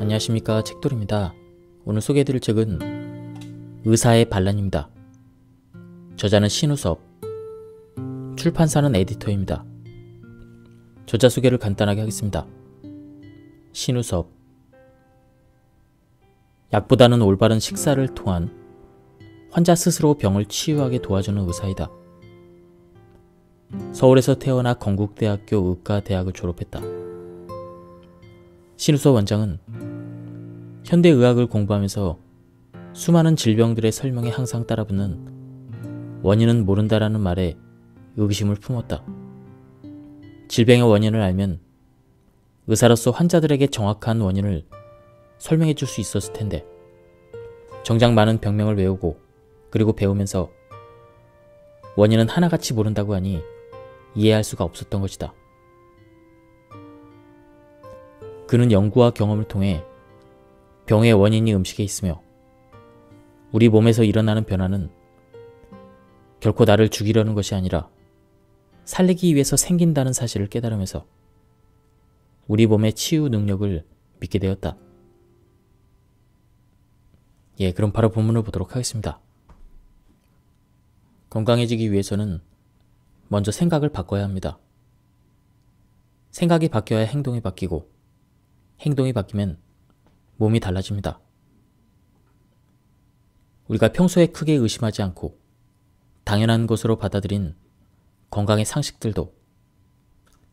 안녕하십니까, 책돌입니다. 오늘 소개해드릴 책은 의사의 반란입니다. 저자는 신우섭, 출판사는 에디터입니다. 저자 소개를 간단하게 하겠습니다. 신우섭, 약보다는 올바른 식사를 통한 환자 스스로 병을 치유하게 도와주는 의사이다. 서울에서 태어나 건국대학교 의과대학을 졸업했다. 신우섭 원장은 현대의학을 공부하면서 수많은 질병들의 설명에 항상 따라붙는 원인은 모른다라는 말에 의구심을 품었다. 질병의 원인을 알면 의사로서 환자들에게 정확한 원인을 설명해 줄 수 있었을 텐데, 정작 많은 병명을 외우고 그리고 배우면서 원인은 하나같이 모른다고 하니 이해할 수가 없었던 것이다. 그는 연구와 경험을 통해 병의 원인이 음식에 있으며 우리 몸에서 일어나는 변화는 결코 나를 죽이려는 것이 아니라 살리기 위해서 생긴다는 사실을 깨달으면서 우리 몸의 치유 능력을 믿게 되었다. 그럼 바로 본문을 보도록 하겠습니다. 건강해지기 위해서는 먼저 생각을 바꿔야 합니다. 생각이 바뀌어야 행동이 바뀌고, 행동이 바뀌면 몸이 달라집니다. 우리가 평소에 크게 의심하지 않고 당연한 것으로 받아들인 건강의 상식들도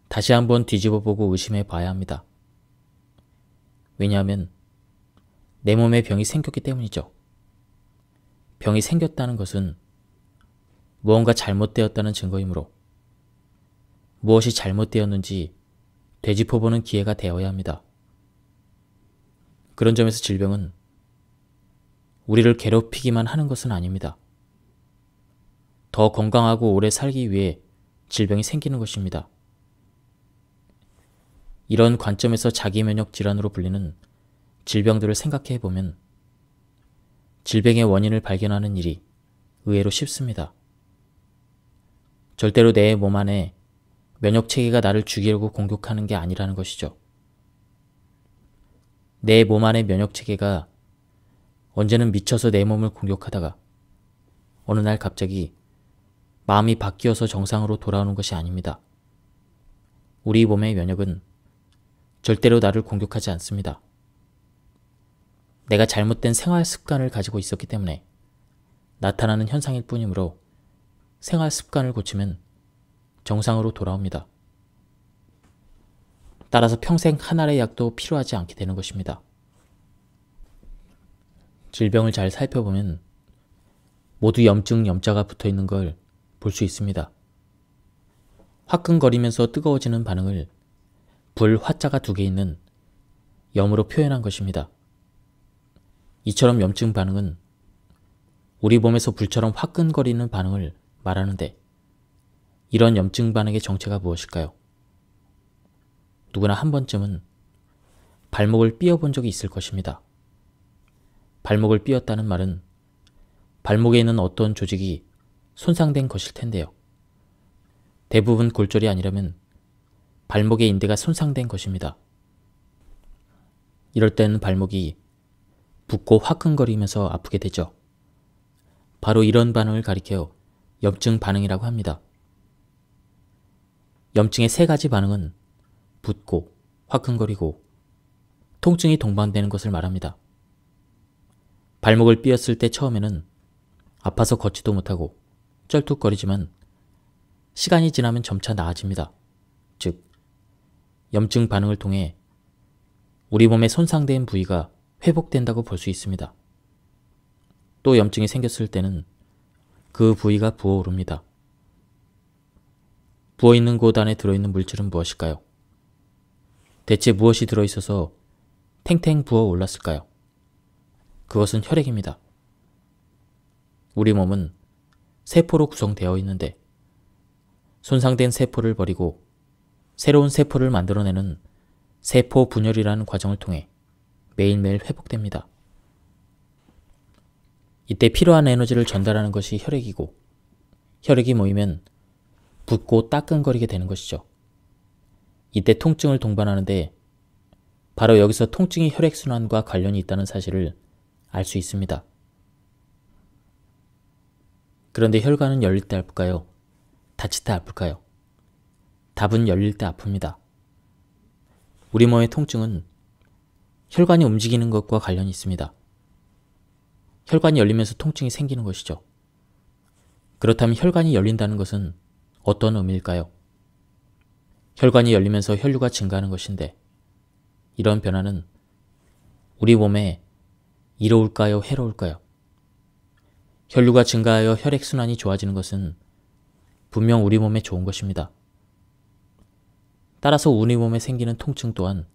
다시 한번 뒤집어보고 의심해 봐야 합니다. 왜냐하면 내 몸에 병이 생겼기 때문이죠. 병이 생겼다는 것은 무언가 잘못되었다는 증거이므로 무엇이 잘못되었는지 되짚어보는 기회가 되어야 합니다. 그런 점에서 질병은 우리를 괴롭히기만 하는 것은 아닙니다. 더 건강하고 오래 살기 위해 질병이 생기는 것입니다. 이런 관점에서 자기면역 질환으로 불리는 질병들을 생각해 보면 질병의 원인을 발견하는 일이 의외로 쉽습니다. 절대로 내 몸 안에 면역체계가 나를 죽이려고 공격하는 게 아니라는 것이죠. 내 몸 안의 면역체계가 언제는 미쳐서 내 몸을 공격하다가 어느 날 갑자기 마음이 바뀌어서 정상으로 돌아오는 것이 아닙니다. 우리 몸의 면역은 절대로 나를 공격하지 않습니다. 내가 잘못된 생활 습관을 가지고 있었기 때문에 나타나는 현상일 뿐이므로 생활 습관을 고치면 정상으로 돌아옵니다. 따라서 평생 한 알의 약도 필요하지 않게 되는 것입니다. 질병을 잘 살펴보면 모두 염증 염자가 붙어있는 걸 볼 수 있습니다. 화끈거리면서 뜨거워지는 반응을 불 화자가 2개 있는 염으로 표현한 것입니다. 이처럼 염증 반응은 우리 몸에서 불처럼 화끈거리는 반응을 말하는데, 이런 염증 반응의 정체가 무엇일까요? 누구나 한 번쯤은 발목을 삐어본 적이 있을 것입니다. 발목을 삐었다는 말은 발목에 있는 어떤 조직이 손상된 것일 텐데요. 대부분 골절이 아니라면 발목의 인대가 손상된 것입니다. 이럴 때는 발목이 붓고 화끈거리면서 아프게 되죠. 바로 이런 반응을 가리켜 염증 반응이라고 합니다. 염증의 3가지 반응은 붓고 화끈거리고 통증이 동반되는 것을 말합니다. 발목을 삐었을 때 처음에는 아파서 걷지도 못하고 쩔뚝거리지만 시간이 지나면 점차 나아집니다. 즉, 염증 반응을 통해 우리 몸의 손상된 부위가 회복된다고 볼 수 있습니다. 또 염증이 생겼을 때는 그 부위가 부어오릅니다. 부어있는 곳 안에 들어있는 물질은 무엇일까요? 대체 무엇이 들어있어서 탱탱 부어 올랐을까요? 그것은 혈액입니다. 우리 몸은 세포로 구성되어 있는데 손상된 세포를 버리고 새로운 세포를 만들어내는 세포 분열이라는 과정을 통해 매일매일 회복됩니다. 이때 필요한 에너지를 전달하는 것이 혈액이고, 혈액이 모이면 붓고 따끔거리게 되는 것이죠. 이때 통증을 동반하는데 바로 여기서 통증이 혈액순환과 관련이 있다는 사실을 알 수 있습니다. 그런데 혈관은 열릴 때 아플까요? 닫힐 때 아플까요? 답은 열릴 때 아픕니다. 우리 몸의 통증은 혈관이 움직이는 것과 관련이 있습니다. 혈관이 열리면서 통증이 생기는 것이죠. 그렇다면 혈관이 열린다는 것은 어떤 의미일까요? 혈관이 열리면서 혈류가 증가하는 것인데 이런 변화는 우리 몸에 이로울까요? 해로울까요? 혈류가 증가하여 혈액순환이 좋아지는 것은 분명 우리 몸에 좋은 것입니다. 따라서 우리 몸에 생기는 통증 또한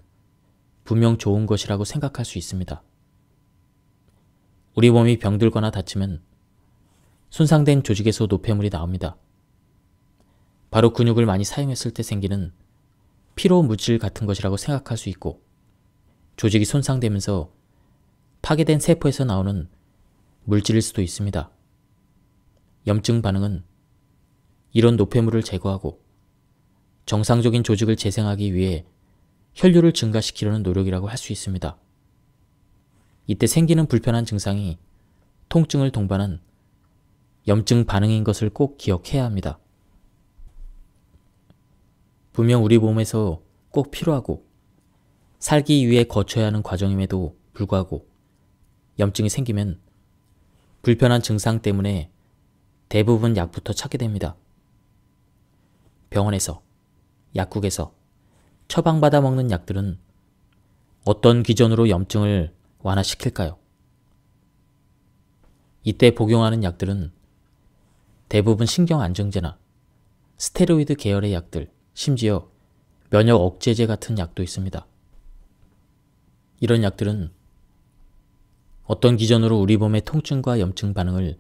분명 좋은 것이라고 생각할 수 있습니다. 우리 몸이 병들거나 다치면 손상된 조직에서 노폐물이 나옵니다. 바로 근육을 많이 사용했을 때 생기는 피로 물질 같은 것이라고 생각할 수 있고 조직이 손상되면서 파괴된 세포에서 나오는 물질일 수도 있습니다. 염증 반응은 이런 노폐물을 제거하고 정상적인 조직을 재생하기 위해 혈류를 증가시키려는 노력이라고 할 수 있습니다. 이때 생기는 불편한 증상이 통증을 동반한 염증 반응인 것을 꼭 기억해야 합니다. 분명 우리 몸에서 꼭 필요하고 살기 위해 거쳐야 하는 과정임에도 불구하고 염증이 생기면 불편한 증상 때문에 대부분 약부터 찾게 됩니다. 병원에서, 약국에서 처방받아 먹는 약들은 어떤 기전으로 염증을 완화시킬까요? 이때 복용하는 약들은 대부분 신경안정제나 스테로이드 계열의 약들, 심지어 면역 억제제 같은 약도 있습니다. 이런 약들은 어떤 기전으로 우리 몸의 통증과 염증 반응을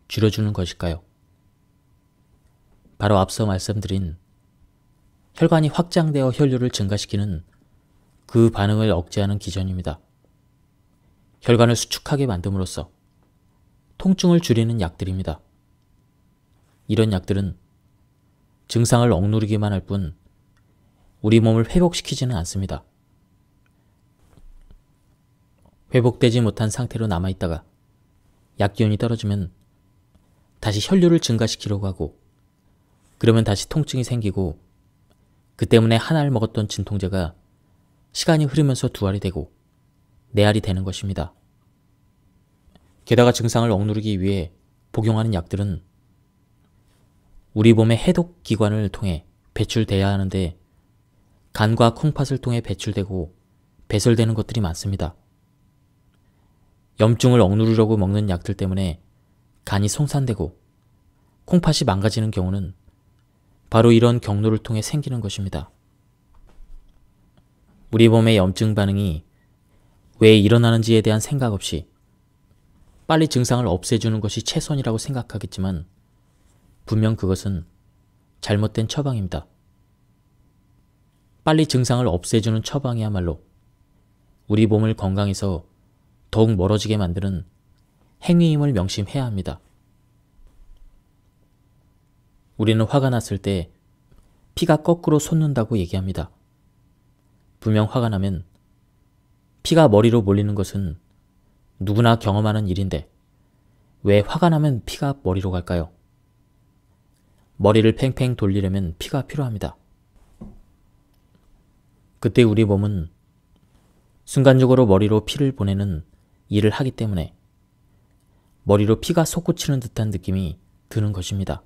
줄여주는 것일까요? 바로 앞서 말씀드린 혈관이 확장되어 혈류를 증가시키는 그 반응을 억제하는 기전입니다. 혈관을 수축하게 만듦으로써 통증을 줄이는 약들입니다. 이런 약들은 증상을 억누르기만 할 뿐 우리 몸을 회복시키지는 않습니다. 회복되지 못한 상태로 남아있다가 약기운이 떨어지면 다시 혈류를 증가시키려고 하고 그러면 다시 통증이 생기고 그 때문에 한 알 먹었던 진통제가 시간이 흐르면서 두 알이 되고 네 알이 되는 것입니다. 게다가 증상을 억누르기 위해 복용하는 약들은 우리 몸의 해독기관을 통해 배출돼야 하는데 간과 콩팥을 통해 배출되고 배설되는 것들이 많습니다. 염증을 억누르려고 먹는 약들 때문에 간이 송산되고 콩팥이 망가지는 경우는 바로 이런 경로를 통해 생기는 것입니다. 우리 몸의 염증 반응이 왜 일어나는지에 대한 생각 없이 빨리 증상을 없애주는 것이 최선이라고 생각하겠지만 분명 그것은 잘못된 처방입니다. 빨리 증상을 없애주는 처방이야말로 우리 몸을 건강에서 더욱 멀어지게 만드는 행위임을 명심해야 합니다. 우리는 화가 났을 때 피가 거꾸로 솟는다고 얘기합니다. 분명 화가 나면 피가 머리로 몰리는 것은 누구나 경험하는 일인데 왜 화가 나면 피가 머리로 갈까요? 머리를 팽팽 돌리려면 피가 필요합니다. 그때 우리 몸은 순간적으로 머리로 피를 보내는 일을 하기 때문에 머리로 피가 솟구치는 듯한 느낌이 드는 것입니다.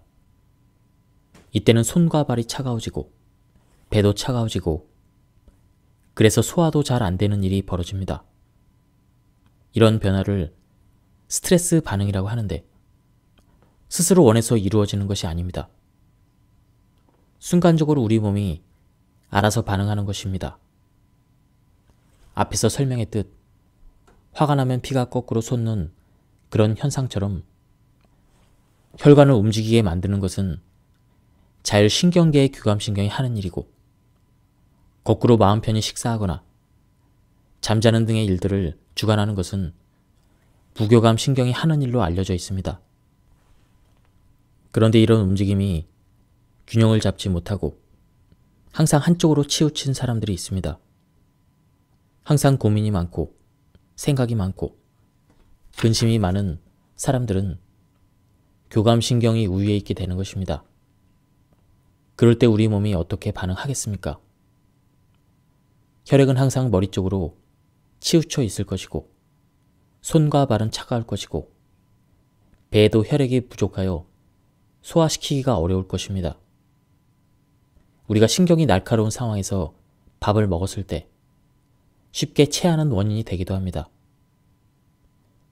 이때는 손과 발이 차가워지고 배도 차가워지고 그래서 소화도 잘 안 되는 일이 벌어집니다. 이런 변화를 스트레스 반응이라고 하는데 스스로 원해서 이루어지는 것이 아닙니다. 순간적으로 우리 몸이 알아서 반응하는 것입니다. 앞에서 설명했듯 화가 나면 피가 거꾸로 솟는 그런 현상처럼 혈관을 움직이게 만드는 것은 자율신경계의 교감신경이 하는 일이고 거꾸로 마음 편히 식사하거나 잠자는 등의 일들을 주관하는 것은 부교감신경이 하는 일로 알려져 있습니다. 그런데 이런 움직임이 균형을 잡지 못하고 항상 한쪽으로 치우친 사람들이 있습니다. 항상 고민이 많고 생각이 많고 근심이 많은 사람들은 교감신경이 우위에 있게 되는 것입니다. 그럴 때 우리 몸이 어떻게 반응하겠습니까? 혈액은 항상 머리 쪽으로 치우쳐 있을 것이고 손과 발은 차가울 것이고 배에도 혈액이 부족하여 소화시키기가 어려울 것입니다. 우리가 신경이 날카로운 상황에서 밥을 먹었을 때 쉽게 체하는 원인이 되기도 합니다.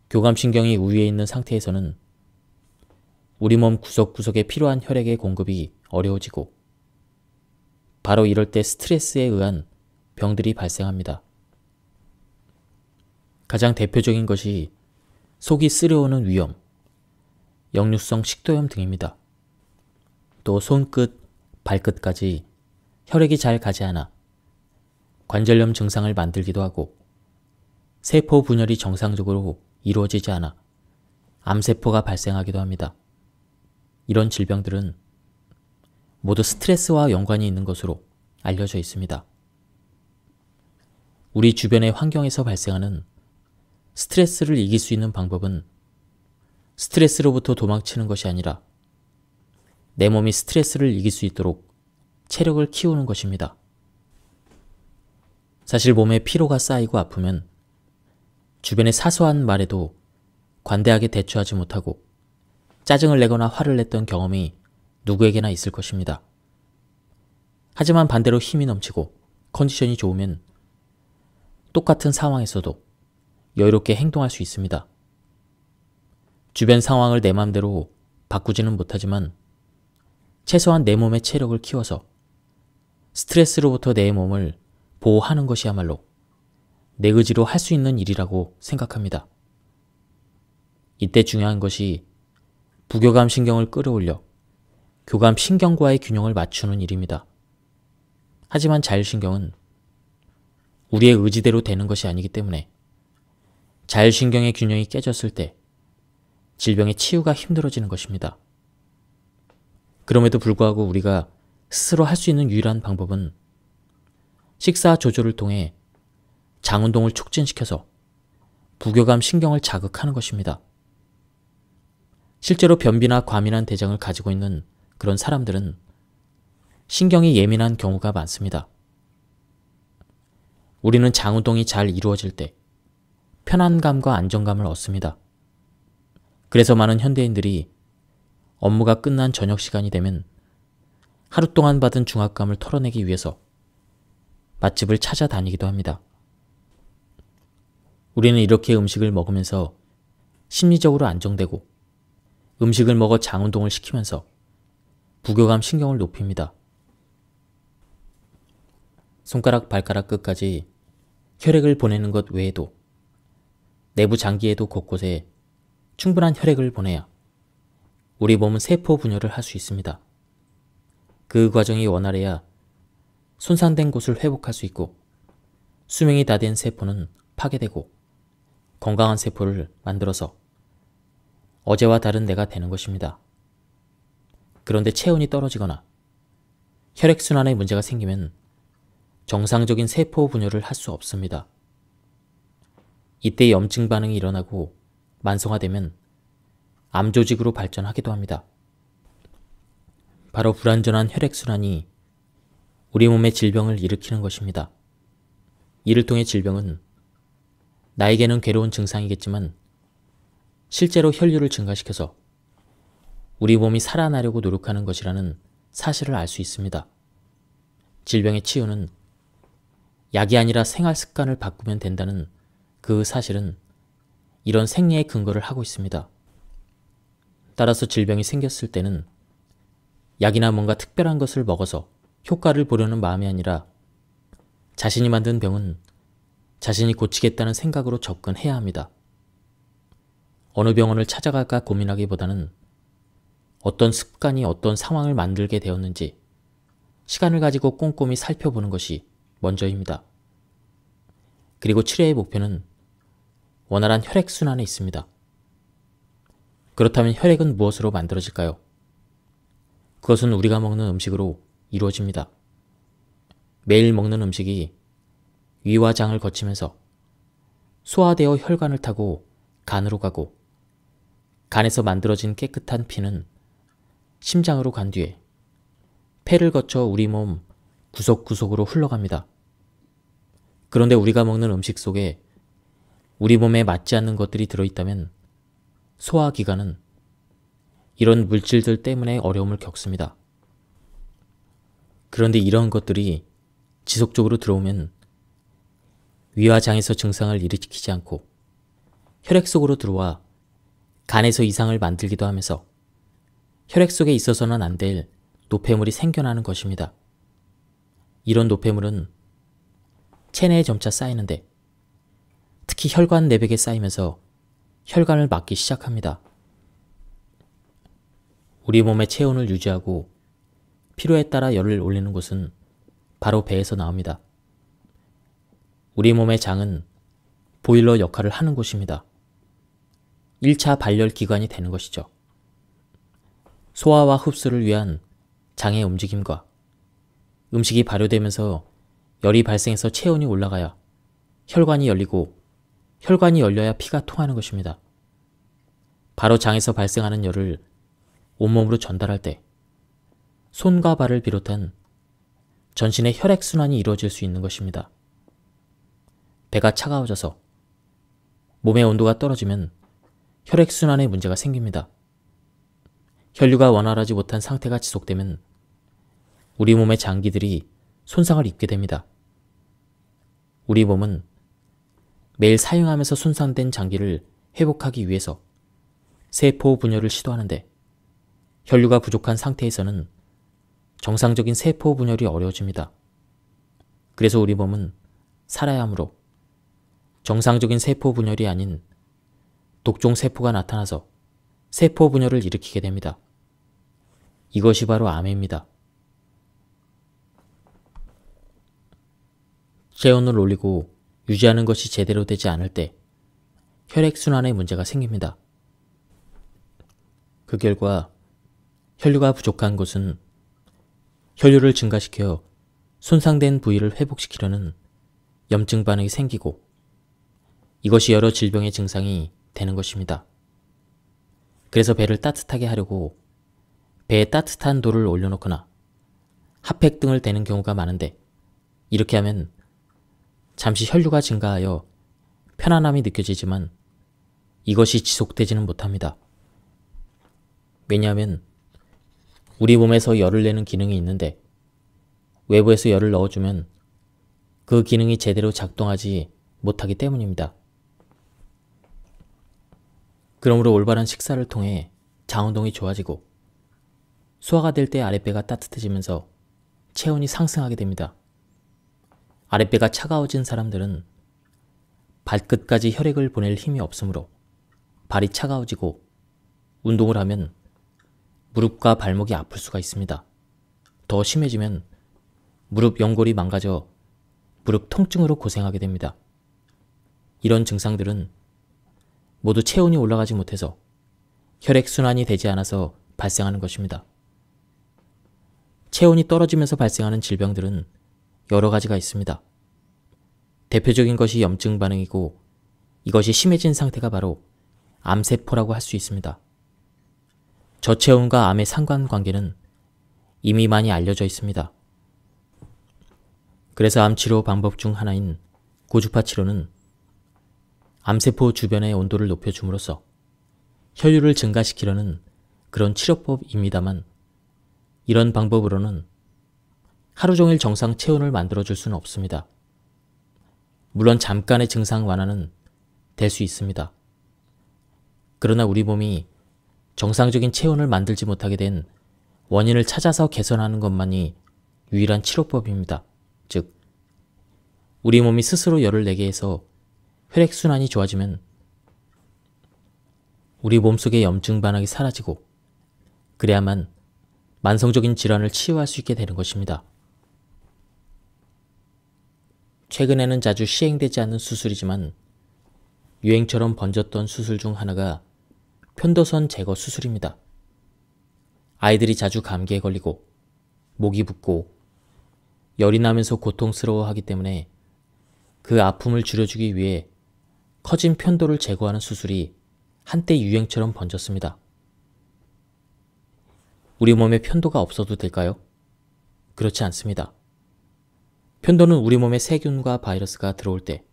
교감신경이 우위에 있는 상태에서는 우리 몸 구석구석에 필요한 혈액의 공급이 어려워지고 바로 이럴 때 스트레스에 의한 병들이 발생합니다. 가장 대표적인 것이 속이 쓰려오는 위염, 역류성 식도염 등입니다. 또 손끝, 발끝까지 혈액이 잘 가지 않아 관절염 증상을 만들기도 하고 세포 분열이 정상적으로 이루어지지 않아 암세포가 발생하기도 합니다. 이런 질병들은 모두 스트레스와 연관이 있는 것으로 알려져 있습니다. 우리 주변의 환경에서 발생하는 스트레스를 이길 수 있는 방법은 스트레스로부터 도망치는 것이 아니라 내 몸이 스트레스를 이길 수 있도록 체력을 키우는 것입니다. 사실 몸에 피로가 쌓이고 아프면 주변의 사소한 말에도 관대하게 대처하지 못하고 짜증을 내거나 화를 냈던 경험이 누구에게나 있을 것입니다. 하지만 반대로 힘이 넘치고 컨디션이 좋으면 똑같은 상황에서도 여유롭게 행동할 수 있습니다. 주변 상황을 내 마음대로 바꾸지는 못하지만 최소한 내 몸의 체력을 키워서 스트레스로부터 내 몸을 보호하는 것이야말로 내 의지로 할 수 있는 일이라고 생각합니다. 이때 중요한 것이 부교감 신경을 끌어올려 교감 신경과의 균형을 맞추는 일입니다. 하지만 자율신경은 우리의 의지대로 되는 것이 아니기 때문에 자율신경의 균형이 깨졌을 때 질병의 치유가 힘들어지는 것입니다. 그럼에도 불구하고 우리가 스스로 할 수 있는 유일한 방법은 식사 조절을 통해 장운동을 촉진시켜서 부교감 신경을 자극하는 것입니다. 실제로 변비나 과민한 대장을 가지고 있는 그런 사람들은 신경이 예민한 경우가 많습니다. 우리는 장운동이 잘 이루어질 때 편안감과 안정감을 얻습니다. 그래서 많은 현대인들이 업무가 끝난 저녁 시간이 되면 하루 동안 받은 중압감을 털어내기 위해서 맛집을 찾아다니기도 합니다. 우리는 이렇게 음식을 먹으면서 심리적으로 안정되고 음식을 먹어 장운동을 시키면서 부교감 신경을 높입니다. 손가락, 발가락 끝까지 혈액을 보내는 것 외에도 내부 장기에도 곳곳에 충분한 혈액을 보내야 우리 몸은 세포 분열을 할 수 있습니다. 그 과정이 원활해야 손상된 곳을 회복할 수 있고 수명이 다 된 세포는 파괴되고 건강한 세포를 만들어서 어제와 다른 내가 되는 것입니다. 그런데 체온이 떨어지거나 혈액순환에 문제가 생기면 정상적인 세포 분열을 할 수 없습니다. 이때 염증 반응이 일어나고 만성화되면 암 조직으로 발전하기도 합니다. 바로 불완전한 혈액순환이 우리 몸의 질병을 일으키는 것입니다. 이를 통해 질병은 나에게는 괴로운 증상이겠지만 실제로 혈류를 증가시켜서 우리 몸이 살아나려고 노력하는 것이라는 사실을 알 수 있습니다. 질병의 치유는 약이 아니라 생활 습관을 바꾸면 된다는 그 사실은 이런 생리의 근거를 하고 있습니다. 따라서 질병이 생겼을 때는 약이나 뭔가 특별한 것을 먹어서 효과를 보려는 마음이 아니라 자신이 만든 병은 자신이 고치겠다는 생각으로 접근해야 합니다. 어느 병원을 찾아갈까 고민하기보다는 어떤 습관이 어떤 상황을 만들게 되었는지 시간을 가지고 꼼꼼히 살펴보는 것이 먼저입니다. 그리고 치료의 목표는 원활한 혈액순환에 있습니다. 그렇다면 혈액은 무엇으로 만들어질까요? 그것은 우리가 먹는 음식으로 이루어집니다. 매일 먹는 음식이 위와 장을 거치면서 소화되어 혈관을 타고 간으로 가고, 간에서 만들어진 깨끗한 피는 심장으로 간 뒤에 폐를 거쳐 우리 몸 구석구석으로 흘러갑니다. 그런데 우리가 먹는 음식 속에 우리 몸에 맞지 않는 것들이 들어있다면 소화기관은 이런 물질들 때문에 어려움을 겪습니다. 그런데 이런 것들이 지속적으로 들어오면 위와 장에서 증상을 일으키지 않고 혈액 속으로 들어와 간에서 이상을 만들기도 하면서 혈액 속에 있어서는 안 될 노폐물이 생겨나는 것입니다. 이런 노폐물은 체내에 점차 쌓이는데 특히 혈관 내벽에 쌓이면서 혈관을 막기 시작합니다. 우리 몸의 체온을 유지하고 필요에 따라 열을 올리는 곳은 바로 배에서 나옵니다. 우리 몸의 장은 보일러 역할을 하는 곳입니다. 1차 발열 기관이 되는 것이죠. 소화와 흡수를 위한 장의 움직임과 음식이 발효되면서 열이 발생해서 체온이 올라가야 혈관이 열리고, 혈관이 열려야 피가 통하는 것입니다. 바로 장에서 발생하는 열을 온몸으로 전달할 때 손과 발을 비롯한 전신의 혈액순환이 이루어질 수 있는 것입니다. 배가 차가워져서 몸의 온도가 떨어지면 혈액순환에 문제가 생깁니다. 혈류가 원활하지 못한 상태가 지속되면 우리 몸의 장기들이 손상을 입게 됩니다. 우리 몸은 매일 사용하면서 손상된 장기를 회복하기 위해서 세포 분열을 시도하는데, 혈류가 부족한 상태에서는 정상적인 세포 분열이 어려워집니다. 그래서 우리 몸은 살아야 하므로 정상적인 세포 분열이 아닌 독종 세포가 나타나서 세포 분열을 일으키게 됩니다. 이것이 바로 암입니다. 체온을 올리고 유지하는 것이 제대로 되지 않을 때 혈액순환에 문제가 생깁니다. 그 결과 혈류가 부족한 곳은 혈류를 증가시켜 손상된 부위를 회복시키려는 염증 반응이 생기고, 이것이 여러 질병의 증상이 되는 것입니다. 그래서 배를 따뜻하게 하려고 배에 따뜻한 돌을 올려놓거나 핫팩 등을 대는 경우가 많은데, 이렇게 하면 잠시 혈류가 증가하여 편안함이 느껴지지만 이것이 지속되지는 못합니다. 왜냐하면 우리 몸에서 열을 내는 기능이 있는데 외부에서 열을 넣어주면 그 기능이 제대로 작동하지 못하기 때문입니다. 그러므로 올바른 식사를 통해 장운동이 좋아지고 소화가 될 때 아랫배가 따뜻해지면서 체온이 상승하게 됩니다. 아랫배가 차가워진 사람들은 발끝까지 혈액을 보낼 힘이 없으므로 발이 차가워지고 운동을 하면 무릎과 발목이 아플 수가 있습니다. 더 심해지면 무릎 연골이 망가져 무릎 통증으로 고생하게 됩니다. 이런 증상들은 모두 체온이 올라가지 못해서 혈액순환이 되지 않아서 발생하는 것입니다. 체온이 떨어지면서 발생하는 질병들은 여러 가지가 있습니다. 대표적인 것이 염증 반응이고, 이것이 심해진 상태가 바로 암세포라고 할 수 있습니다. 저체온과 암의 상관관계는 이미 많이 알려져 있습니다. 그래서 암치료 방법 중 하나인 고주파 치료는 암세포 주변의 온도를 높여줌으로써 혈류를 증가시키려는 그런 치료법입니다만, 이런 방법으로는 하루 종일 정상 체온을 만들어줄 수는 없습니다. 물론 잠깐의 증상 완화는 될 수 있습니다. 그러나 우리 몸이 정상적인 체온을 만들지 못하게 된 원인을 찾아서 개선하는 것만이 유일한 치료법입니다. 즉, 우리 몸이 스스로 열을 내게 해서 혈액순환이 좋아지면 우리 몸속의 염증 반응이 사라지고, 그래야만 만성적인 질환을 치유할 수 있게 되는 것입니다. 최근에는 자주 시행되지 않는 수술이지만 유행처럼 번졌던 수술 중 하나가 편도선 제거 수술입니다. 아이들이 자주 감기에 걸리고 목이 붓고 열이 나면서 고통스러워하기 때문에 그 아픔을 줄여주기 위해 커진 편도를 제거하는 수술이 한때 유행처럼 번졌습니다. 우리 몸에 편도가 없어도 될까요? 그렇지 않습니다. 편도는 우리 몸에 세균과 바이러스가 들어올 때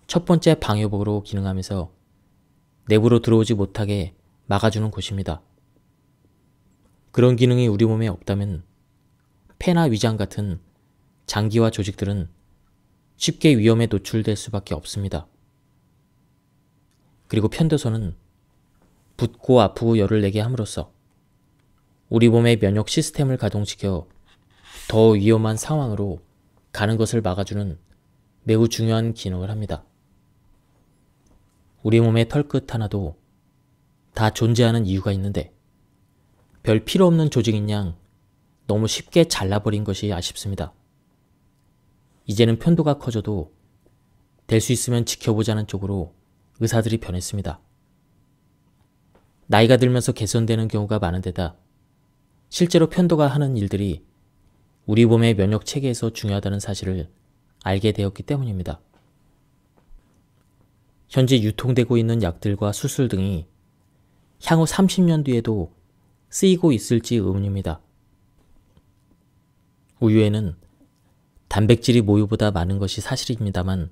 첫 번째 방역복으로 기능하면서 내부로 들어오지 못하게 막아주는 곳입니다. 그런 기능이 우리 몸에 없다면 폐나 위장 같은 장기와 조직들은 쉽게 위험에 노출될 수밖에 없습니다. 그리고 편도선은 붓고 아프고 열을 내게 함으로써 우리 몸의 면역 시스템을 가동시켜 더 위험한 상황으로 가는 것을 막아주는 매우 중요한 기능을 합니다. 우리 몸의 털끝 하나도 다 존재하는 이유가 있는데 별 필요 없는 조직인 양 너무 쉽게 잘라버린 것이 아쉽습니다. 이제는 편도가 커져도 될 수 있으면 지켜보자는 쪽으로 의사들이 변했습니다. 나이가 들면서 개선되는 경우가 많은 데다 실제로 편도가 하는 일들이 우리 몸의 면역 체계에서 중요하다는 사실을 알게 되었기 때문입니다. 현재 유통되고 있는 약들과 수술 등이 향후 30년 뒤에도 쓰이고 있을지 의문입니다. 우유에는 단백질이 모유보다 많은 것이 사실입니다만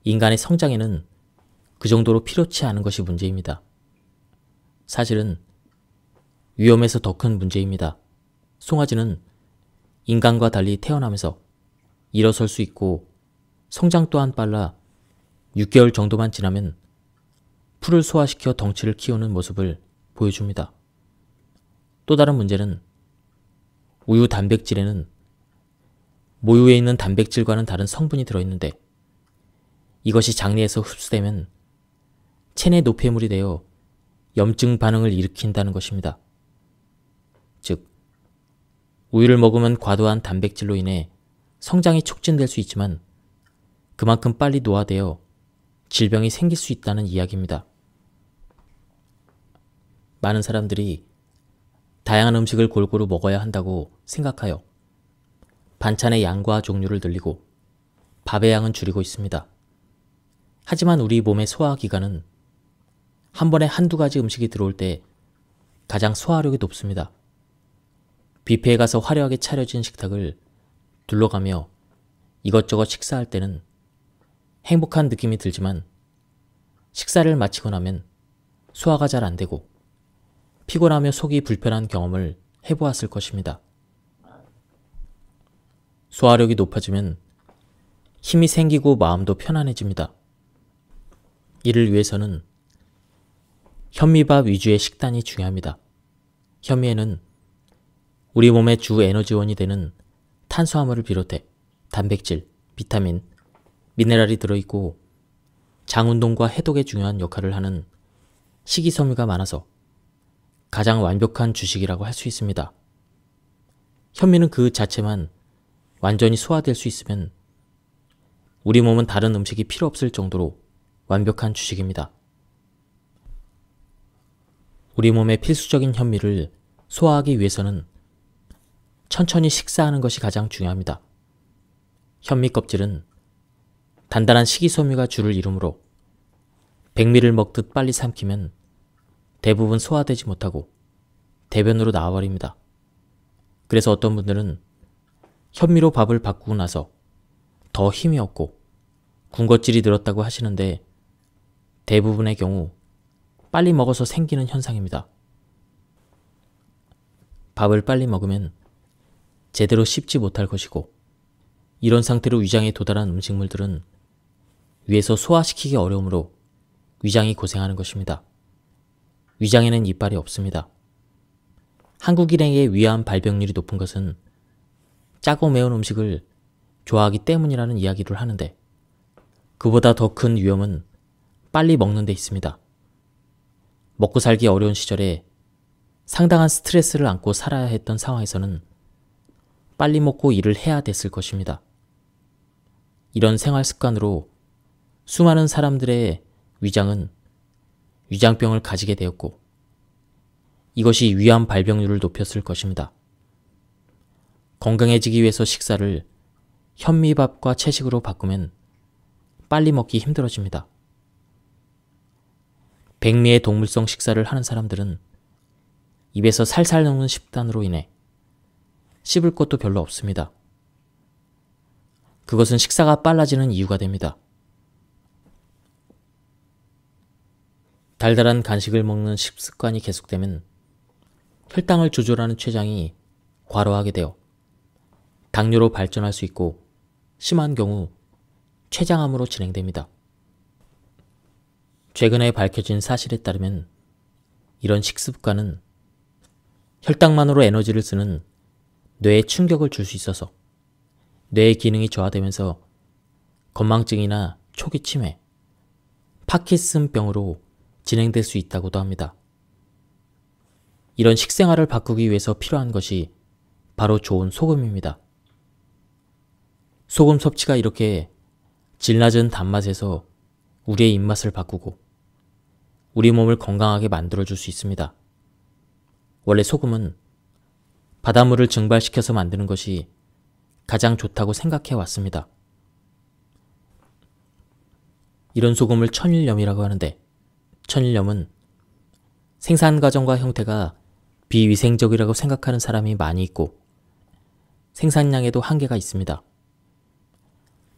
인간의 성장에는 그 정도로 필요치 않은 것이 문제입니다. 사실은 위험에서 더 큰 문제입니다. 송아지는 인간과 달리 태어나면서 일어설 수 있고 성장 또한 빨라 6개월 정도만 지나면 풀을 소화시켜 덩치를 키우는 모습을 보여줍니다. 또 다른 문제는 우유 단백질에는 모유에 있는 단백질과는 다른 성분이 들어있는데 이것이 장내에서 흡수되면 체내 노폐물이 되어 염증 반응을 일으킨다는 것입니다. 즉, 우유를 먹으면 과도한 단백질로 인해 성장이 촉진될 수 있지만 그만큼 빨리 노화되어 질병이 생길 수 있다는 이야기입니다. 많은 사람들이 다양한 음식을 골고루 먹어야 한다고 생각하여 반찬의 양과 종류를 늘리고 밥의 양은 줄이고 있습니다. 하지만 우리 몸의 소화기관은 한 번에 한두 가지 음식이 들어올 때 가장 소화력이 높습니다. 뷔페에 가서 화려하게 차려진 식탁을 둘러가며 이것저것 식사할 때는 행복한 느낌이 들지만 식사를 마치고 나면 소화가 잘 안 되고 피곤하며 속이 불편한 경험을 해보았을 것입니다. 소화력이 높아지면 힘이 생기고 마음도 편안해집니다. 이를 위해서는 현미밥 위주의 식단이 중요합니다. 현미에는 우리 몸의 주 에너지원이 되는 탄수화물을 비롯해 단백질, 비타민, 미네랄이 들어있고 장운동과 해독에 중요한 역할을 하는 식이섬유가 많아서 가장 완벽한 주식이라고 할 수 있습니다. 현미는 그 자체만 완전히 소화될 수 있으면 우리 몸은 다른 음식이 필요 없을 정도로 완벽한 주식입니다. 우리 몸의 필수적인 현미를 소화하기 위해서는 천천히 식사하는 것이 가장 중요합니다. 현미 껍질은 단단한 식이섬유가 주를 이루므로 백미를 먹듯 빨리 삼키면 대부분 소화되지 못하고 대변으로 나와버립니다. 그래서 어떤 분들은 현미로 밥을 바꾸고 나서 더 힘이 없고 군것질이 늘었다고 하시는데 대부분의 경우 빨리 먹어서 생기는 현상입니다. 밥을 빨리 먹으면 제대로 씹지 못할 것이고 이런 상태로 위장에 도달한 음식물들은 위에서 소화시키기 어려우므로 위장이 고생하는 것입니다. 위장에는 이빨이 없습니다. 한국 일행의 위암 발병률이 높은 것은 짜고 매운 음식을 좋아하기 때문이라는 이야기를 하는데 그보다 더 큰 위험은 빨리 먹는 데 있습니다. 먹고 살기 어려운 시절에 상당한 스트레스를 안고 살아야 했던 상황에서는 빨리 먹고 일을 해야 됐을 것입니다. 이런 생활 습관으로 수많은 사람들의 위장은 위장병을 가지게 되었고 이것이 위암 발병률을 높였을 것입니다. 건강해지기 위해서 식사를 현미밥과 채식으로 바꾸면 빨리 먹기 힘들어집니다. 백미의 동물성 식사를 하는 사람들은 입에서 살살 녹는 식단으로 인해 씹을 것도 별로 없습니다. 그것은 식사가 빨라지는 이유가 됩니다. 달달한 간식을 먹는 식습관이 계속되면 혈당을 조절하는 췌장이 과로하게 되어 당뇨로 발전할 수 있고 심한 경우 췌장암으로 진행됩니다. 최근에 밝혀진 사실에 따르면 이런 식습관은 혈당만으로 에너지를 쓰는 뇌에 충격을 줄 수 있어서 뇌의 기능이 저하되면서 건망증이나 초기 치매, 파킨슨병으로 진행될 수 있다고도 합니다. 이런 식생활을 바꾸기 위해서 필요한 것이 바로 좋은 소금입니다. 소금 섭취가 이렇게 질 낮은 단맛에서 우리의 입맛을 바꾸고 우리 몸을 건강하게 만들어줄 수 있습니다. 원래 소금은 바닷물을 증발시켜서 만드는 것이 가장 좋다고 생각해 왔습니다. 이런 소금을 천일염이라고 하는데, 천일염은 생산 과정과 형태가 비위생적이라고 생각하는 사람이 많이 있고 생산량에도 한계가 있습니다.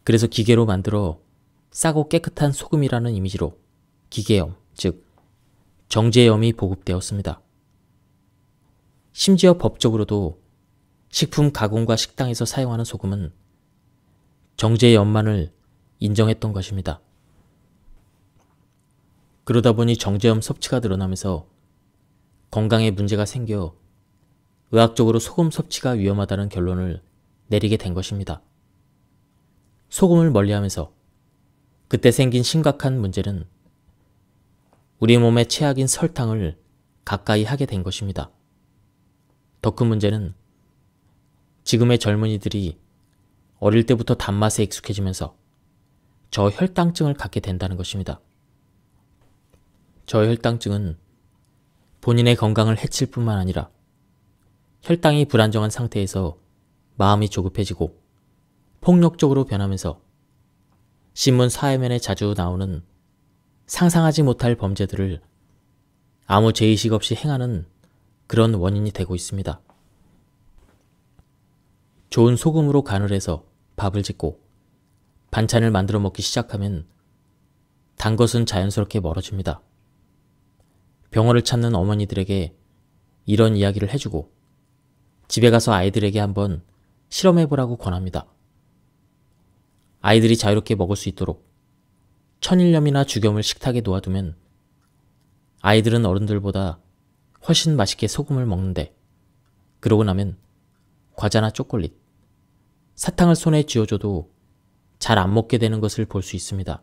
그래서 기계로 만들어 싸고 깨끗한 소금이라는 이미지로 기계염, 즉 정제염이 보급되었습니다. 심지어 법적으로도 식품 가공과 식당에서 사용하는 소금은 정제염만을 인정했던 것입니다. 그러다 보니 정제염 섭취가 늘어나면서 건강에 문제가 생겨 의학적으로 소금 섭취가 위험하다는 결론을 내리게 된 것입니다. 소금을 멀리하면서 그때 생긴 심각한 문제는 우리 몸의 최악인 설탕을 가까이 하게 된 것입니다. 더 큰 문제는 지금의 젊은이들이 어릴 때부터 단맛에 익숙해지면서 저혈당증을 갖게 된다는 것입니다. 저혈당증은 본인의 건강을 해칠 뿐만 아니라 혈당이 불안정한 상태에서 마음이 조급해지고 폭력적으로 변하면서 신문 사회면에 자주 나오는 상상하지 못할 범죄들을 아무 죄의식 없이 행하는 그런 원인이 되고 있습니다. 좋은 소금으로 간을 해서 밥을 짓고 반찬을 만들어 먹기 시작하면 단 것은 자연스럽게 멀어집니다. 병원을 찾는 어머니들에게 이런 이야기를 해주고 집에 가서 아이들에게 한번 실험해보라고 권합니다. 아이들이 자유롭게 먹을 수 있도록 천일염이나 죽염을 식탁에 놓아두면 아이들은 어른들보다 훨씬 맛있게 소금을 먹는데, 그러고 나면 과자나 초콜릿, 사탕을 손에 쥐어줘도 잘 안 먹게 되는 것을 볼 수 있습니다.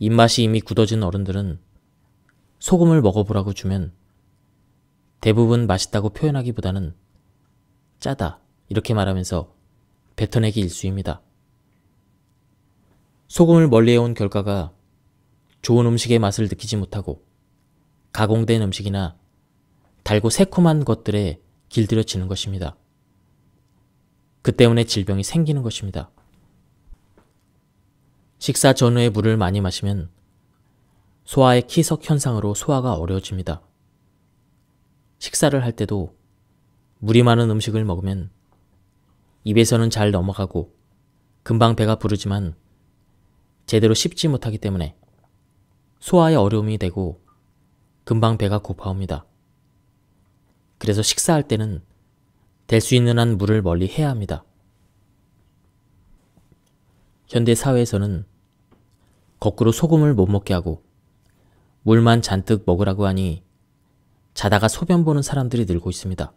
입맛이 이미 굳어진 어른들은 소금을 먹어보라고 주면 대부분 맛있다고 표현하기보다는 짜다 이렇게 말하면서 뱉어내기 일쑤입니다. 소금을 멀리해온 결과가 좋은 음식의 맛을 느끼지 못하고 가공된 음식이나 달고 새콤한 것들에 길들여지는 것입니다. 그 때문에 질병이 생기는 것입니다. 식사 전후에 물을 많이 마시면 소화의 키석 현상으로 소화가 어려워집니다. 식사를 할 때도 물이 많은 음식을 먹으면 입에서는 잘 넘어가고 금방 배가 부르지만 제대로 씹지 못하기 때문에 소화에 어려움이 되고 금방 배가 고파옵니다. 그래서 식사할 때는 될 수 있는 한 물을 멀리 해야 합니다. 현대 사회에서는 거꾸로 소금을 못 먹게 하고 물만 잔뜩 먹으라고 하니 자다가 소변 보는 사람들이 늘고 있습니다.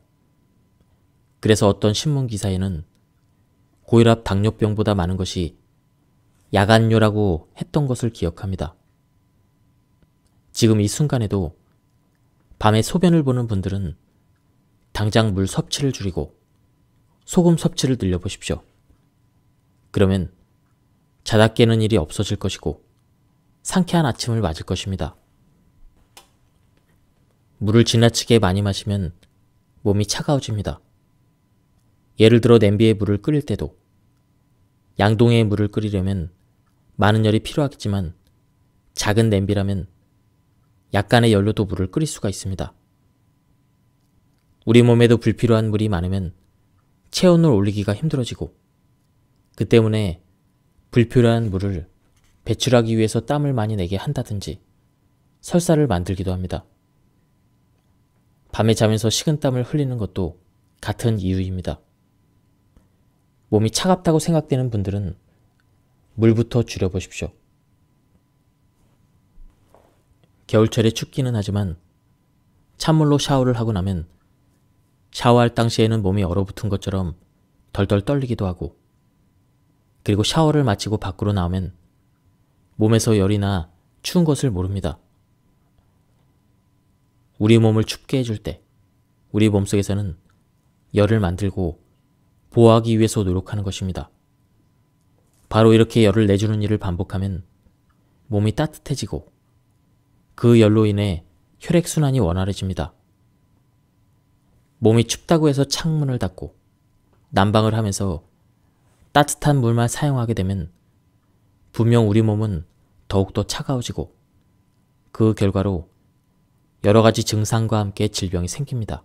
그래서 어떤 신문 기사에는 고혈압 당뇨병보다 많은 것이 야간뇨라고 했던 것을 기억합니다. 지금 이 순간에도 밤에 소변을 보는 분들은 당장 물 섭취를 줄이고 소금 섭취를 늘려보십시오. 그러면 자다 깨는 일이 없어질 것이고 상쾌한 아침을 맞을 것입니다. 물을 지나치게 많이 마시면 몸이 차가워집니다. 예를 들어 냄비에 물을 끓일 때도 양동이에 물을 끓이려면 많은 열이 필요하겠지만 작은 냄비라면 약간의 열로도 물을 끓일 수가 있습니다. 우리 몸에도 불필요한 물이 많으면 체온을 올리기가 힘들어지고 그 때문에 불필요한 물을 배출하기 위해서 땀을 많이 내게 한다든지 설사를 만들기도 합니다. 밤에 자면서 식은땀을 흘리는 것도 같은 이유입니다. 몸이 차갑다고 생각되는 분들은 물부터 줄여보십시오. 겨울철에 춥기는 하지만 찬물로 샤워를 하고 나면 샤워할 당시에는 몸이 얼어붙은 것처럼 덜덜 떨리기도 하고, 그리고 샤워를 마치고 밖으로 나오면 몸에서 열이 나 추운 것을 모릅니다. 우리 몸을 춥게 해줄 때 우리 몸속에서는 열을 만들고 보호하기 위해서 노력하는 것입니다. 바로 이렇게 열을 내주는 일을 반복하면 몸이 따뜻해지고 그 열로 인해 혈액순환이 원활해집니다. 몸이 춥다고 해서 창문을 닫고 난방을 하면서 따뜻한 물만 사용하게 되면 분명 우리 몸은 더욱더 차가워지고 그 결과로 여러 가지 증상과 함께 질병이 생깁니다.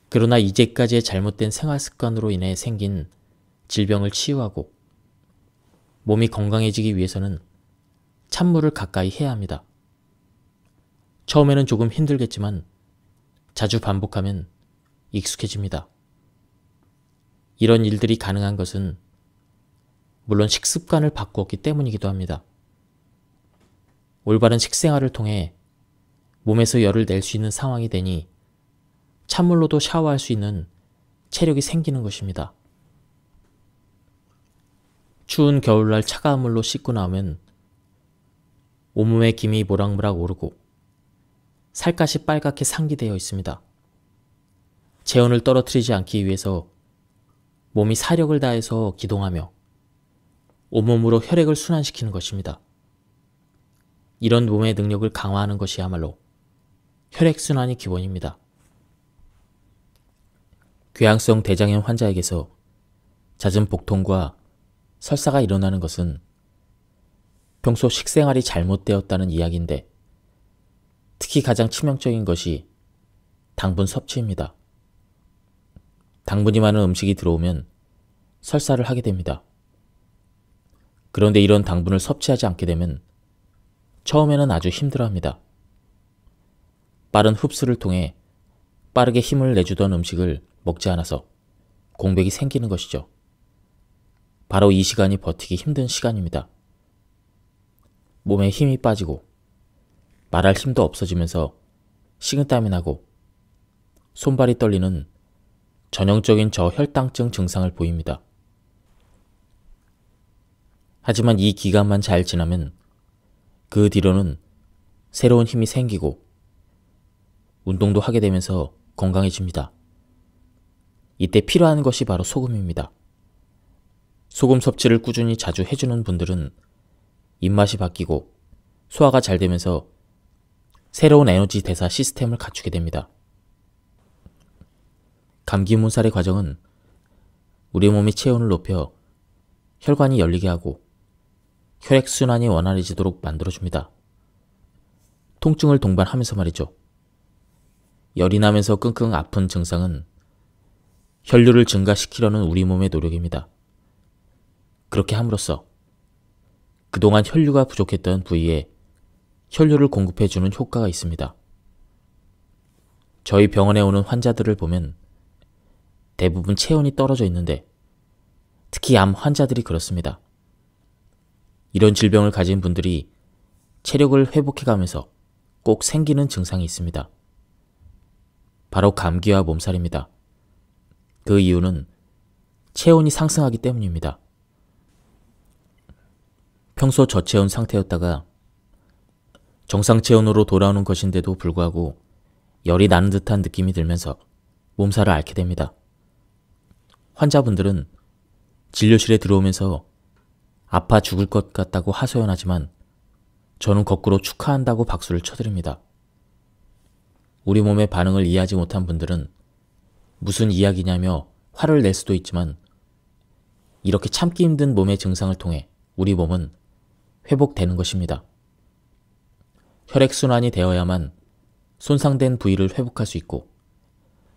그러나 이제까지의 잘못된 생활 습관으로 인해 생긴 질병을 치유하고 몸이 건강해지기 위해서는 찬물을 가까이 해야 합니다. 처음에는 조금 힘들겠지만 자주 반복하면 익숙해집니다. 이런 일들이 가능한 것은 물론 식습관을 바꾸었기 때문이기도 합니다. 올바른 식생활을 통해 몸에서 열을 낼 수 있는 상황이 되니 찬물로도 샤워할 수 있는 체력이 생기는 것입니다. 추운 겨울날 차가운 물로 씻고 나오면 온몸에 김이 모락모락 오르고 살갗이 빨갛게 상기되어 있습니다. 체온을 떨어뜨리지 않기 위해서 몸이 사력을 다해서 기동하며 온몸으로 혈액을 순환시키는 것입니다. 이런 몸의 능력을 강화하는 것이야말로 혈액순환이 기본입니다. 궤양성 대장염 환자에게서 잦은 복통과 설사가 일어나는 것은 평소 식생활이 잘못되었다는 이야기인데, 특히 가장 치명적인 것이 당분 섭취입니다. 당분이 많은 음식이 들어오면 설사를 하게 됩니다. 그런데 이런 당분을 섭취하지 않게 되면 처음에는 아주 힘들어합니다. 빠른 흡수를 통해 빠르게 힘을 내주던 음식을 먹지 않아서 공백이 생기는 것이죠. 바로 이 시간이 버티기 힘든 시간입니다. 몸에 힘이 빠지고 말할 힘도 없어지면서 식은땀이 나고 손발이 떨리는 전형적인 저혈당증 증상을 보입니다. 하지만 이 기간만 잘 지나면 그 뒤로는 새로운 힘이 생기고 운동도 하게 되면서 건강해집니다. 이때 필요한 것이 바로 소금입니다. 소금 섭취를 꾸준히 자주 해주는 분들은 입맛이 바뀌고 소화가 잘 되면서 새로운 에너지 대사 시스템을 갖추게 됩니다. 감기 문살의 과정은 우리 몸이 체온을 높여 혈관이 열리게 하고 혈액순환이 원활해지도록 만들어줍니다. 통증을 동반하면서 말이죠. 열이 나면서 끙끙 아픈 증상은 혈류를 증가시키려는 우리 몸의 노력입니다. 그렇게 함으로써 그동안 혈류가 부족했던 부위에 혈류를 공급해주는 효과가 있습니다. 저희 병원에 오는 환자들을 보면 대부분 체온이 떨어져 있는데 특히 암 환자들이 그렇습니다. 이런 질병을 가진 분들이 체력을 회복해가면서 꼭 생기는 증상이 있습니다. 바로 감기와 몸살입니다. 그 이유는 체온이 상승하기 때문입니다. 평소 저체온 상태였다가 정상 체온으로 돌아오는 것인데도 불구하고 열이 나는 듯한 느낌이 들면서 몸살을 앓게 됩니다. 환자분들은 진료실에 들어오면서 아파 죽을 것 같다고 하소연하지만 저는 거꾸로 축하한다고 박수를 쳐드립니다. 우리 몸의 반응을 이해하지 못한 분들은 무슨 이야기냐며 화를 낼 수도 있지만 이렇게 참기 힘든 몸의 증상을 통해 우리 몸은 회복되는 것입니다. 혈액순환이 되어야만 손상된 부위를 회복할 수 있고